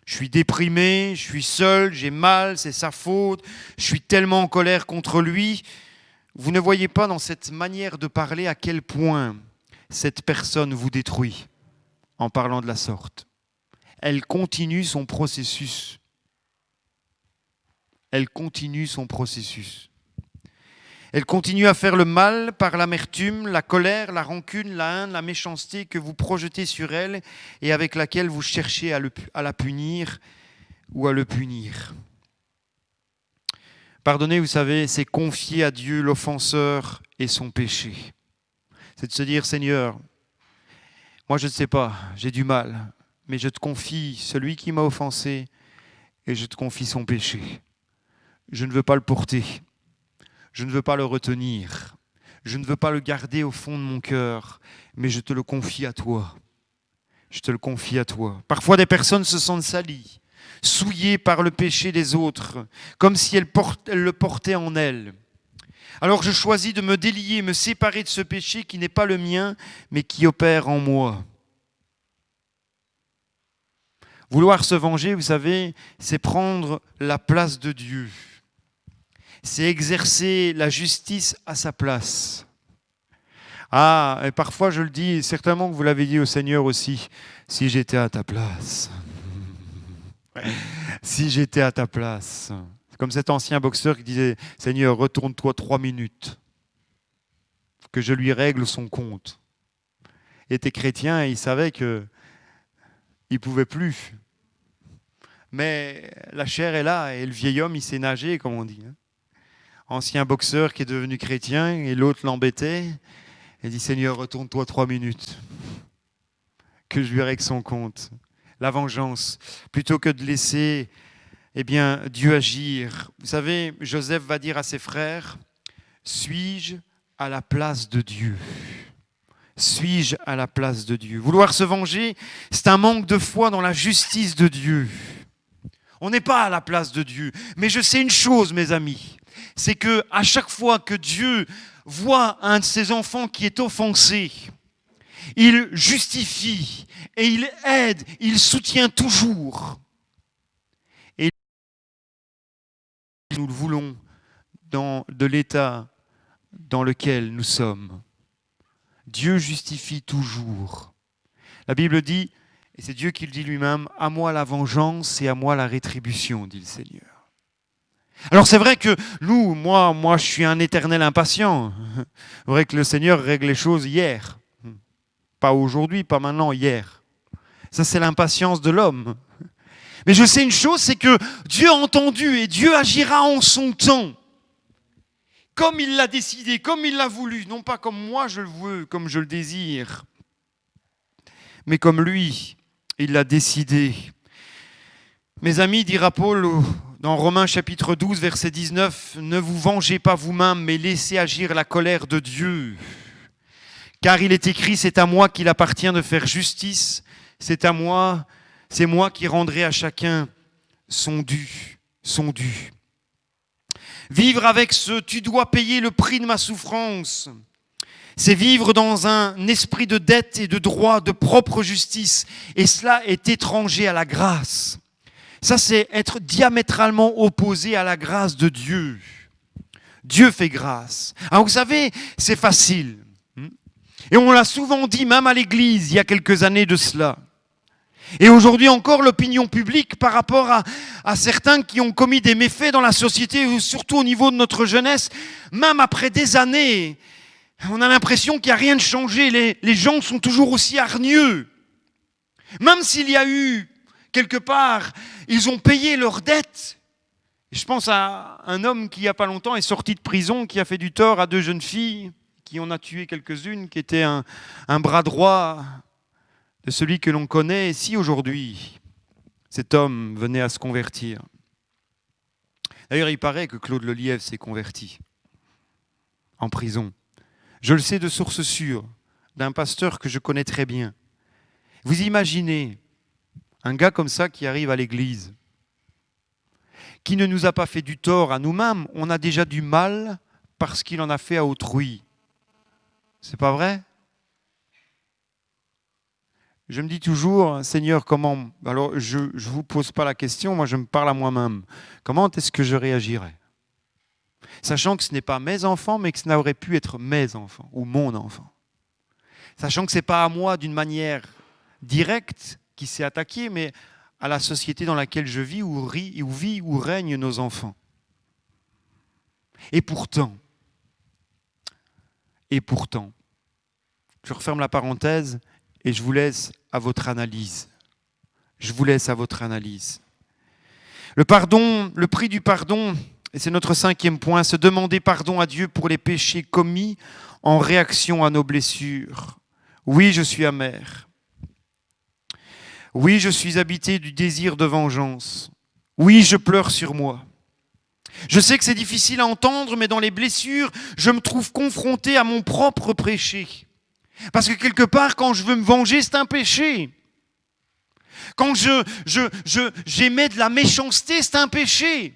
Je suis déprimé, je suis seul, j'ai mal, c'est sa faute, je suis tellement en colère contre lui. Vous ne voyez pas dans cette manière de parler à quel point cette personne vous détruit en parlant de la sorte. Elle continue son processus. Elle continue son processus. Elle continue à faire le mal par l'amertume, la colère, la rancune, la haine, la méchanceté que vous projetez sur elle et avec laquelle vous cherchez à la punir ou à le punir. Pardonner, vous savez, c'est confier à Dieu l'offenseur et son péché. C'est de se dire, Seigneur, moi je ne sais pas, j'ai du mal, mais je te confie celui qui m'a offensé et je te confie son péché. Je ne veux pas le porter. Je ne veux pas le retenir. Je ne veux pas le garder au fond de mon cœur, mais je te le confie à toi. Je te le confie à toi. Parfois, des personnes se sentent salies, souillées par le péché des autres, comme si elles le portaient en elles. Alors je choisis de me délier, me séparer de ce péché qui n'est pas le mien, mais qui opère en moi. Vouloir se venger, vous savez, c'est prendre la place de Dieu. C'est exercer la justice à sa place. Ah, et parfois je le dis, certainement que vous l'avez dit au Seigneur aussi, si j'étais à ta place. Si j'étais à ta place. C'est comme cet ancien boxeur qui disait, Seigneur, retourne-toi 3 minutes, que je lui règle son compte. Il était chrétien et il savait qu'il ne pouvait plus. Mais la chair est là et le vieil homme, il sait nager, comme on dit. Ancien boxeur qui est devenu chrétien et l'autre l'embêtait. Il dit, Seigneur, retourne-toi 3 minutes, que je lui règle son compte. La vengeance, plutôt que de laisser Dieu agir. Vous savez, Joseph va dire à ses frères, suis-je à la place de Dieu? Suis-je à la place de Dieu? Vouloir se venger, c'est un manque de foi dans la justice de Dieu. On n'est pas à la place de Dieu. Mais je sais une chose, mes amis, c'est qu'à chaque fois que Dieu voit un de ses enfants qui est offensé, il justifie et il aide, il soutient toujours. Et nous le voulons de l'état dans lequel nous sommes. Dieu justifie toujours. La Bible dit, et c'est Dieu qui le dit lui-même, « À moi la vengeance et à moi la rétribution », dit le Seigneur. Alors c'est vrai que moi je suis un éternel impatient. C'est vrai que le Seigneur règle les choses hier. Pas aujourd'hui, pas maintenant, hier. Ça c'est l'impatience de l'homme. Mais je sais une chose, c'est que Dieu a entendu et Dieu agira en son temps. Comme il l'a décidé, comme il l'a voulu. Non pas comme moi je le veux, comme je le désire. Mais comme lui, il l'a décidé. Mes amis, dira Paul Dans Romains chapitre 12, verset 19, « Ne vous vengez pas vous-même, mais laissez agir la colère de Dieu. Car il est écrit, c'est à moi qu'il appartient de faire justice, c'est moi qui rendrai à chacun son dû, son dû. » Vivre avec ce « tu dois payer le prix de ma souffrance », c'est vivre dans un esprit de dette et de droit, de propre justice. Et cela est étranger à la grâce. Ça, c'est être diamétralement opposé à la grâce de Dieu. Dieu fait grâce. Alors vous savez, c'est facile. Et on l'a souvent dit, même à l'église, il y a quelques années de cela. Et aujourd'hui encore, l'opinion publique par rapport à certains qui ont commis des méfaits dans la société, surtout au niveau de notre jeunesse, même après des années, on a l'impression qu'il n'y a rien de changé. Les gens sont toujours aussi hargneux. Même s'il y a eu, quelque part, ils ont payé leurs dettes. Je pense à un homme qui, il n'y a pas longtemps, est sorti de prison, qui a fait du tort à 2 jeunes filles, qui en a tué quelques-unes, qui était un bras droit de celui que l'on connaît. Et si aujourd'hui, cet homme venait à se convertir? D'ailleurs, il paraît que Claude Lelièvre s'est converti en prison. Je le sais de source sûre, d'un pasteur que je connais très bien. Vous imaginez un gars comme ça qui arrive à l'église, qui ne nous a pas fait du tort à nous-mêmes, on a déjà du mal parce qu'il en a fait à autrui. C'est pas vrai? Je me dis toujours, Seigneur, comment... Alors, je ne vous pose pas la question, moi je me parle à moi-même. Comment est-ce que je réagirais? Sachant que ce n'est pas mes enfants, mais que ça aurait pu être mes enfants ou mon enfant. Sachant que ce n'est pas à moi d'une manière directe qui s'est attaqué, mais à la société dans laquelle je vis, où règnent nos enfants. Et pourtant, je referme la parenthèse et je vous laisse à votre analyse. Je vous laisse à votre analyse. Le pardon, le prix du pardon, et c'est notre 5e point, se demander pardon à Dieu pour les péchés commis en réaction à nos blessures. Oui, je suis amer. Oui, je suis habité du désir de vengeance. Oui, je pleure sur moi. Je sais que c'est difficile à entendre, mais dans les blessures, je me trouve confronté à mon propre péché. Parce que quelque part, quand je veux me venger, c'est un péché. Quand j'émets de la méchanceté, c'est un péché.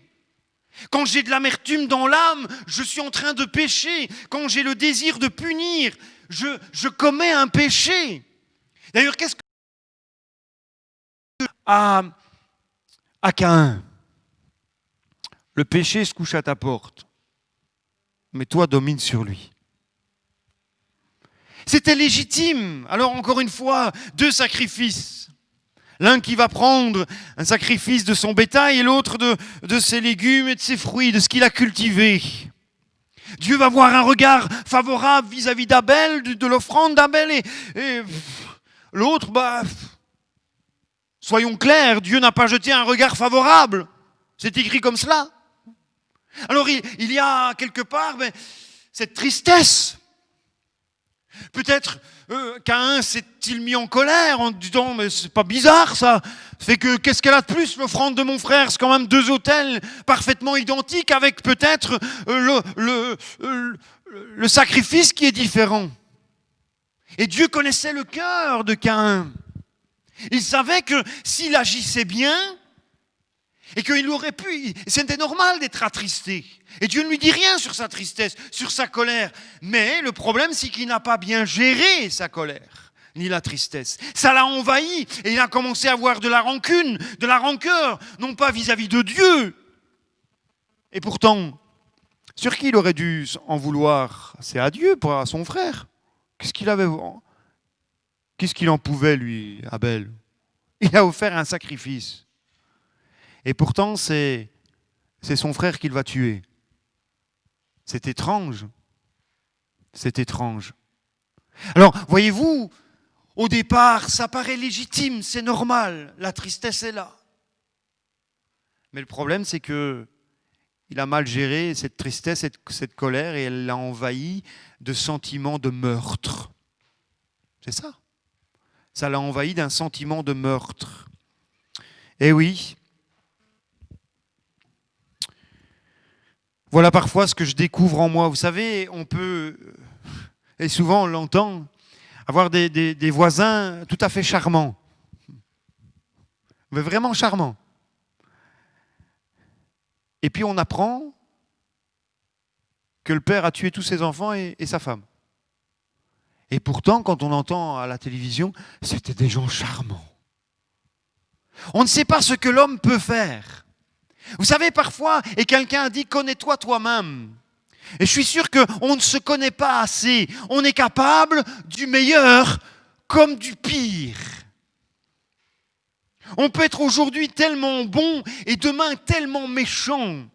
Quand j'ai de l'amertume dans l'âme, je suis en train de pécher. Quand j'ai le désir de punir, je commets un péché. D'ailleurs, qu'est-ce que à Caïn? Le péché se couche à ta porte, mais toi domine sur lui. C'était légitime. Alors encore une fois, 2 sacrifices. L'un qui va prendre un sacrifice de son bétail et l'autre de ses légumes et de ses fruits, de ce qu'il a cultivé. Dieu va avoir un regard favorable vis-à-vis d'Abel, de l'offrande d'Abel et l'autre, soyons clairs, Dieu n'a pas jeté un regard favorable. C'est écrit comme cela. Alors il y a quelque part cette tristesse. Peut-être Caïn s'est-il mis en colère en disant « mais c'est pas bizarre ça, fait que qu'est-ce qu'elle a de plus l'offrande de mon frère, c'est quand même 2 autels parfaitement identiques avec peut-être le sacrifice qui est différent. » Et Dieu connaissait le cœur de Caïn. Il savait que s'il agissait bien, et qu'il aurait pu, c'était normal d'être attristé. Et Dieu ne lui dit rien sur sa tristesse, sur sa colère. Mais le problème, c'est qu'il n'a pas bien géré sa colère, ni la tristesse. Ça l'a envahi et il a commencé à avoir de la rancune, de la rancœur, non pas vis-à-vis de Dieu. Et pourtant, sur qui il aurait dû en vouloir? C'est à Dieu, pas à son frère. Qu'est-ce qu'il en pouvait, lui, Abel? Il a offert un sacrifice. Et pourtant, c'est son frère qu'il va tuer. C'est étrange. C'est étrange. Alors, voyez-vous, au départ, ça paraît légitime, c'est normal, la tristesse est là. Mais le problème, c'est que il a mal géré cette tristesse, cette colère, et elle l'a envahi de sentiments de meurtre. C'est ça. Ça l'a envahi d'un sentiment de meurtre. Eh oui. Voilà parfois ce que je découvre en moi. Vous savez, on peut, et souvent on l'entend, avoir des voisins tout à fait charmants. Mais vraiment charmants. Et puis on apprend que le père a tué tous ses enfants et sa femme. Et pourtant, quand on entend à la télévision, c'était des gens charmants. On ne sait pas ce que l'homme peut faire. Vous savez, parfois, et quelqu'un a dit, connais-toi toi-même. Et je suis sûr qu'on ne se connaît pas assez. On est capable du meilleur comme du pire. On peut être aujourd'hui tellement bon et demain tellement méchant.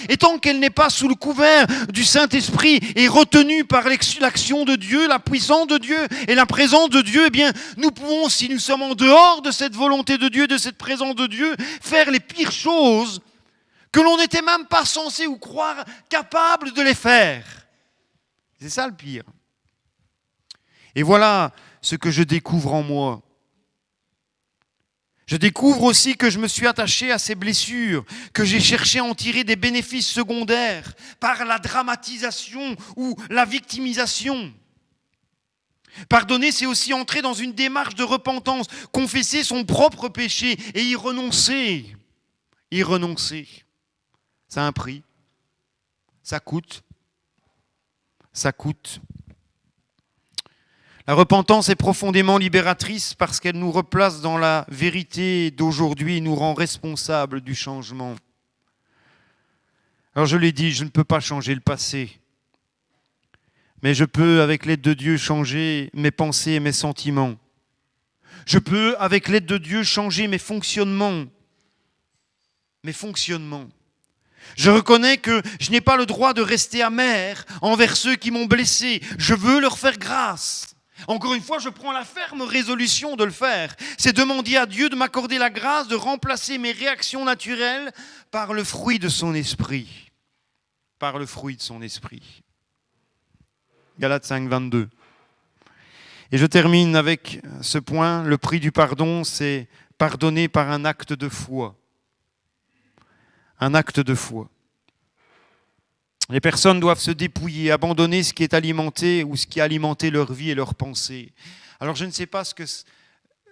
Et tant qu'elle n'est pas sous le couvert du Saint-Esprit et retenue par l'action de Dieu, la puissance de Dieu et la présence de Dieu, eh bien, nous pouvons, si nous sommes en dehors de cette volonté de Dieu, de cette présence de Dieu, faire les pires choses que l'on n'était même pas censé ou croire capable de les faire. C'est ça le pire. Et voilà ce que je découvre en moi. Je découvre aussi que je me suis attaché à ces blessures, que j'ai cherché à en tirer des bénéfices secondaires par la dramatisation ou la victimisation. Pardonner, c'est aussi entrer dans une démarche de repentance, confesser son propre péché et y renoncer. Y renoncer. Ça a un prix. Ça coûte. Ça coûte. La repentance est profondément libératrice parce qu'elle nous replace dans la vérité d'aujourd'hui et nous rend responsables du changement. Alors je l'ai dit, je ne peux pas changer le passé, mais je peux, avec l'aide de Dieu, changer mes pensées et mes sentiments. Je peux, avec l'aide de Dieu, changer mes fonctionnements. Mes fonctionnements. Je reconnais que je n'ai pas le droit de rester amer envers ceux qui m'ont blessé. Je veux leur faire grâce. Encore une fois, je prends la ferme résolution de le faire. C'est demander à Dieu de m'accorder la grâce de remplacer mes réactions naturelles par le fruit de son esprit. Par le fruit de son esprit. Galates 5, 22. Et je termine avec ce point. Le prix du pardon, c'est pardonner par un acte de foi. Un acte de foi. Les personnes doivent se dépouiller, abandonner ce qui est alimenté ou ce qui a alimenté leur vie et leurs pensées. Alors je ne sais pas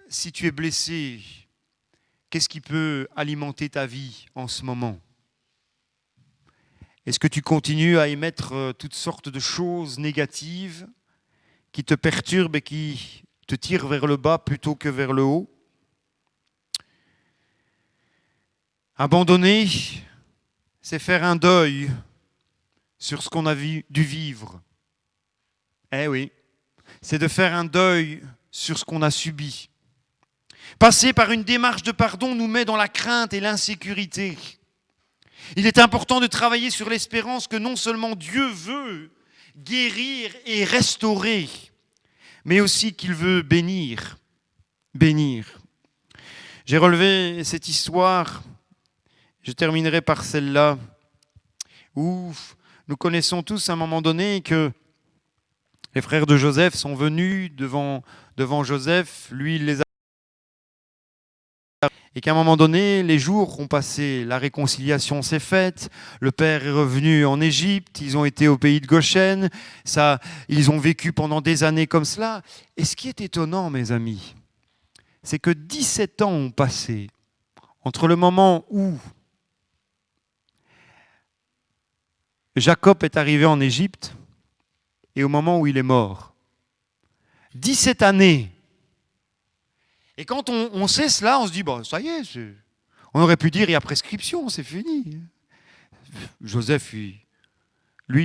si tu es blessé, qu'est-ce qui peut alimenter ta vie en ce moment? Est-ce que tu continues à émettre toutes sortes de choses négatives qui te perturbent et qui te tirent vers le bas plutôt que vers le haut? Abandonner, c'est faire un deuil sur ce qu'on a dû vivre. Eh oui, c'est de faire un deuil sur ce qu'on a subi. Passer par une démarche de pardon nous met dans la crainte et l'insécurité. Il est important de travailler sur l'espérance que non seulement Dieu veut guérir et restaurer, mais aussi qu'il veut bénir. Bénir. J'ai relevé cette histoire, je terminerai par celle-là, où nous connaissons tous à un moment donné que les frères de Joseph sont venus devant Joseph, lui il les a... Et qu'à un moment donné, les jours ont passé, la réconciliation s'est faite, le père est revenu en Égypte, ils ont été au pays de Goshen, ils ont vécu pendant des années comme cela. Et ce qui est étonnant, mes amis, c'est que 17 ans ont passé entre le moment où Jacob est arrivé en Égypte et au moment où il est mort. 17 années. Et quand on sait cela, on se dit, bon, ça y est, on aurait pu dire, il y a prescription, c'est fini. Joseph, lui,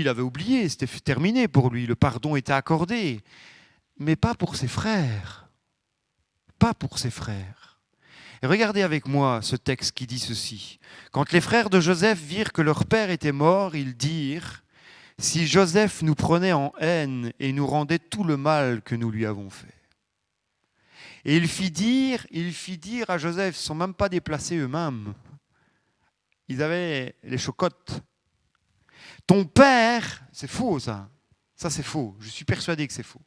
il avait oublié, c'était terminé pour lui, le pardon était accordé. Mais pas pour ses frères. Pas pour ses frères. Et regardez avec moi ce texte qui dit ceci. Quand les frères de Joseph virent que leur père était mort, ils dirent, si Joseph nous prenait en haine et nous rendait tout le mal que nous lui avons fait. Et il fit dire à Joseph, ils ne sont même pas déplacés eux-mêmes. Ils avaient les chocottes. Ton père, c'est faux ça. Ça c'est faux. Je suis persuadé que c'est faux.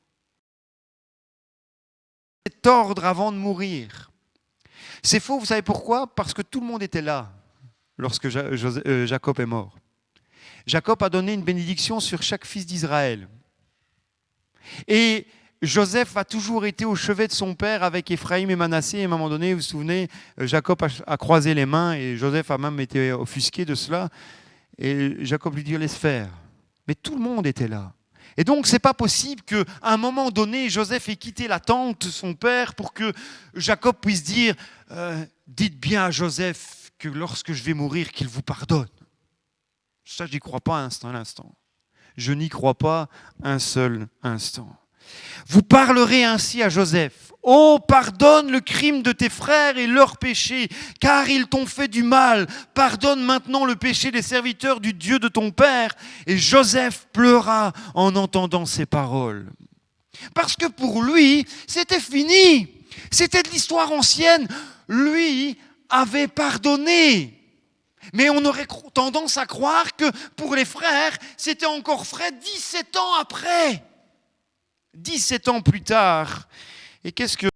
Cet ordre avant de mourir. C'est faux, vous savez pourquoi? Parce que tout le monde était là. lorsque Jacob est mort. Jacob a donné une bénédiction sur chaque fils d'Israël. Et Joseph a toujours été au chevet de son père avec Éphraïm et Manassé. Et à un moment donné, vous vous souvenez, Jacob a croisé les mains et Joseph a même été offusqué de cela. Et Jacob lui dit, laisse faire. Mais tout le monde était là. Et donc, ce n'est pas possible qu'à un moment donné, Joseph ait quitté la tente de son père pour que Jacob puisse dire, dites bien à Joseph que lorsque je vais mourir, qu'il vous pardonne. Ça, je n'y crois pas un instant. Je n'y crois pas un seul instant. Vous parlerez ainsi à Joseph. Oh, pardonne le crime de tes frères et leurs péchés, car ils t'ont fait du mal. Pardonne maintenant le péché des serviteurs du Dieu de ton père. Et Joseph pleura en entendant ces paroles. Parce que pour lui, c'était fini. C'était de l'histoire ancienne. Lui avait pardonné. Mais on aurait tendance à croire que pour les frères, c'était encore frais 17 ans après. 17 ans plus tard. Et qu'est-ce que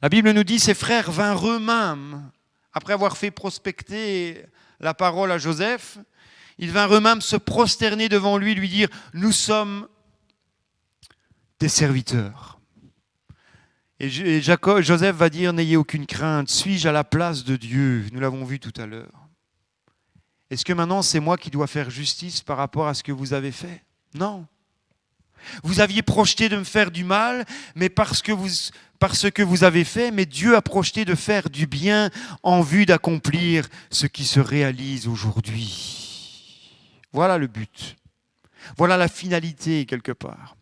la Bible nous dit? Ses frères vinrent eux-mêmes, après avoir fait prospecter la parole à Joseph, ils vinrent eux-mêmes se prosterner devant lui, lui dire, nous sommes des serviteurs. Et Joseph va dire, n'ayez aucune crainte, suis-je à la place de Dieu? Nous l'avons vu tout à l'heure. Est-ce que maintenant c'est moi qui dois faire justice par rapport à ce que vous avez fait? Non. Vous aviez projeté de me faire du mal, mais parce que vous avez fait, mais Dieu a projeté de faire du bien en vue d'accomplir ce qui se réalise aujourd'hui. Voilà le but. Voilà la finalité quelque part.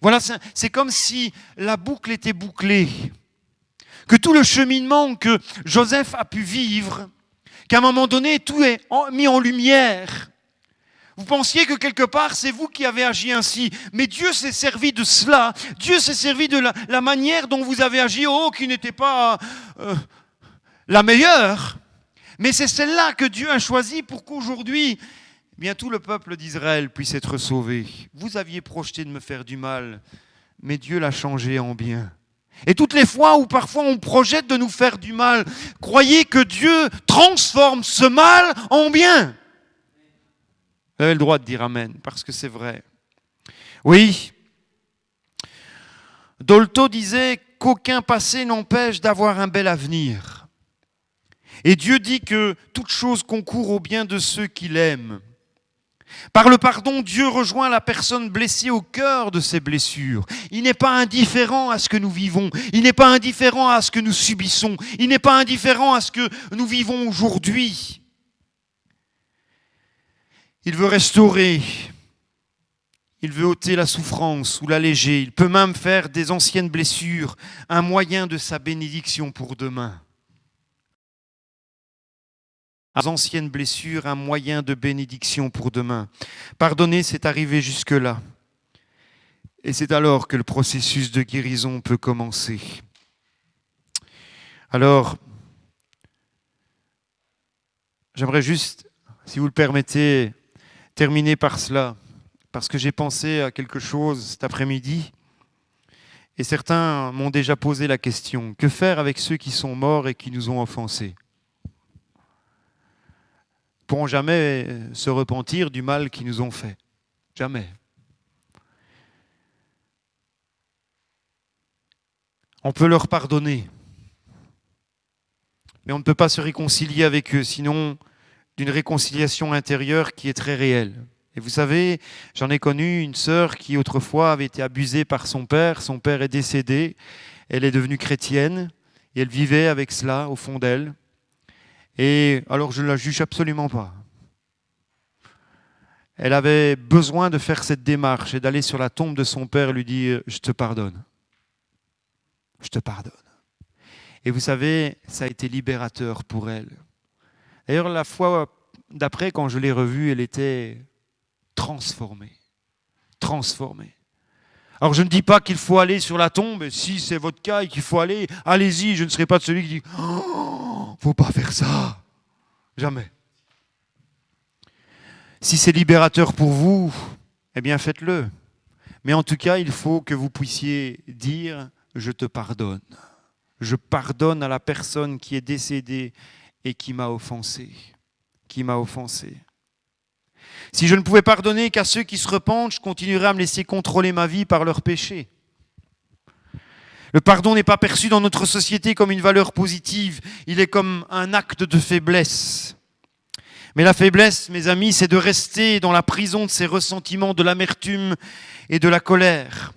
Voilà, c'est comme si la boucle était bouclée, que tout le cheminement que Joseph a pu vivre, qu'à un moment donné, tout est mis en lumière. Vous pensiez que quelque part, c'est vous qui avez agi ainsi. Mais Dieu s'est servi de cela. Dieu s'est servi de la manière dont vous avez agi, qui n'était pas la meilleure. Mais c'est celle-là que Dieu a choisie pour qu'aujourd'hui, bien tout le peuple d'Israël puisse être sauvé. Vous aviez projeté de me faire du mal, mais Dieu l'a changé en bien. Et toutes les fois où parfois on projette de nous faire du mal, croyez que Dieu transforme ce mal en bien. Vous avez le droit de dire Amen, parce que c'est vrai. Oui. Dolto disait qu'aucun passé n'empêche d'avoir un bel avenir. Et Dieu dit que toute chose concourt au bien de ceux qui l'aiment. Par le pardon, Dieu rejoint la personne blessée au cœur de ses blessures. Il n'est pas indifférent à ce que nous vivons. Il n'est pas indifférent à ce que nous subissons. Il n'est pas indifférent à ce que nous vivons aujourd'hui. Il veut restaurer, il veut ôter la souffrance ou l'alléger. Il peut même faire des anciennes blessures un moyen de sa bénédiction pour demain. Des anciennes blessures, un moyen de bénédiction pour demain. Pardonner, c'est arriver jusque-là. Et c'est alors que le processus de guérison peut commencer. Alors, j'aimerais juste, si vous le permettez, terminer par cela, parce que j'ai pensé à quelque chose cet après-midi, et certains m'ont déjà posé la question, que faire avec ceux qui sont morts et qui nous ont offensés? Ils ne pourront jamais se repentir du mal qu'ils nous ont fait. Jamais. On peut leur pardonner, mais on ne peut pas se réconcilier avec eux, sinon d'une réconciliation intérieure qui est très réelle. Et vous savez, j'en ai connu une sœur qui autrefois avait été abusée par son père est décédé, elle est devenue chrétienne, et elle vivait avec cela au fond d'elle. Et alors je ne la juge absolument pas. Elle avait besoin de faire cette démarche et d'aller sur la tombe de son père et lui dire « Je te pardonne. Je te pardonne. » Et vous savez, ça a été libérateur pour elle. D'ailleurs, la fois d'après, quand je l'ai revue, elle était transformée. Transformée. Alors je ne dis pas qu'il faut aller sur la tombe, et si c'est votre cas et qu'il faut aller, allez-y, je ne serai pas de celui qui dit « Oh, faut pas faire ça !» Jamais. Si c'est libérateur pour vous, eh bien faites-le. Mais en tout cas, il faut que vous puissiez dire « Je te pardonne. Je pardonne à la personne qui est décédée et qui m'a offensé. Qui m'a offensé. Si je ne pouvais pardonner qu'à ceux qui se repentent, je continuerais à me laisser contrôler ma vie par leurs péchés. Le pardon n'est pas perçu dans notre société comme une valeur positive, il est comme un acte de faiblesse. Mais la faiblesse, mes amis, c'est de rester dans la prison de ces ressentiments, de l'amertume et de la colère.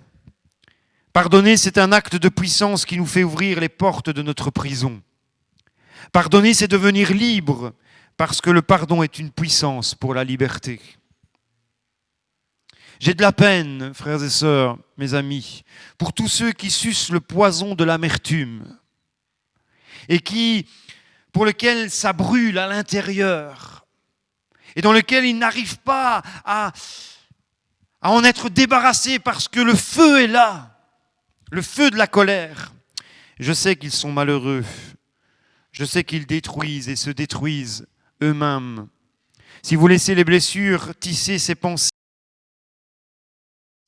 Pardonner, c'est un acte de puissance qui nous fait ouvrir les portes de notre prison. Pardonner, c'est devenir libre, parce que le pardon est une puissance pour la liberté. J'ai de la peine, frères et sœurs, mes amis, pour tous ceux qui sucent le poison de l'amertume et pour lesquels ça brûle à l'intérieur et dans lesquels ils n'arrivent pas à en être débarrassés parce que le feu est là, le feu de la colère. Je sais qu'ils sont malheureux, je sais qu'ils détruisent et se détruisent eux-mêmes. Si vous laissez les blessures tisser ces pensées,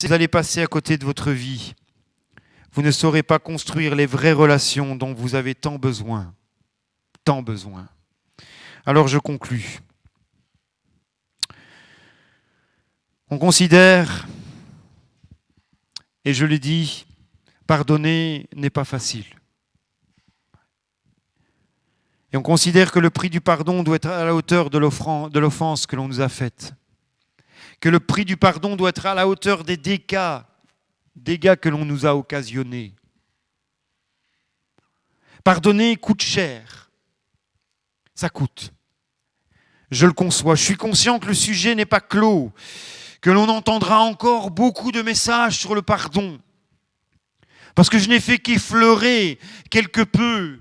vous allez passer à côté de votre vie. Vous ne saurez pas construire les vraies relations dont vous avez tant besoin. Tant besoin. Alors je conclus. On considère, et je l'ai dit, pardonner n'est pas facile. Et on considère que le prix du pardon doit être à la hauteur de l'offense que l'on nous a faite. Que le prix du pardon doit être à la hauteur des dégâts que l'on nous a occasionnés. Pardonner coûte cher. Ça coûte. Je le conçois. Je suis conscient que le sujet n'est pas clos, que l'on entendra encore beaucoup de messages sur le pardon. Parce que je n'ai fait qu'effleurer quelque peu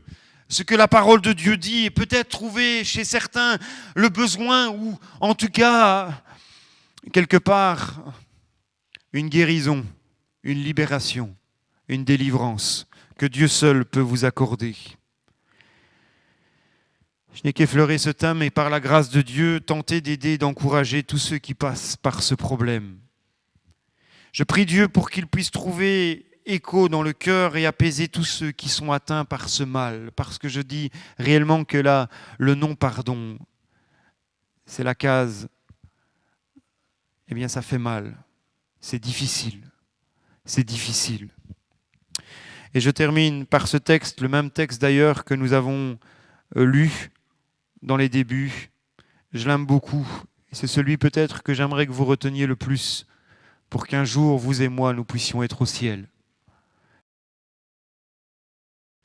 ce que la parole de Dieu dit et peut-être trouver chez certains le besoin ou en tout cas quelque part une guérison, une libération, une délivrance que Dieu seul peut vous accorder. Je n'ai qu'effleuré ce thème et par la grâce de Dieu, tenter d'aider, d'encourager tous ceux qui passent par ce problème. Je prie Dieu pour qu'il puisse trouver écho dans le cœur et apaiser tous ceux qui sont atteints par ce mal. Parce que je dis réellement que là, le non-pardon, c'est la case. Eh bien, ça fait mal. C'est difficile. C'est difficile. Et je termine par ce texte, le même texte d'ailleurs que nous avons lu dans les débuts. Je l'aime beaucoup. Et c'est celui peut-être que j'aimerais que vous reteniez le plus pour qu'un jour, vous et moi, nous puissions être au ciel.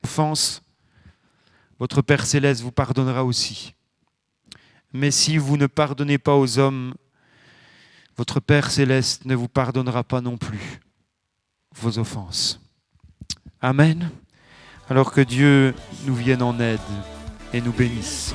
Offense, votre Père Céleste vous pardonnera aussi. Mais si vous ne pardonnez pas aux hommes, votre Père Céleste ne vous pardonnera pas non plus vos offenses. Amen. Alors que Dieu nous vienne en aide et nous bénisse.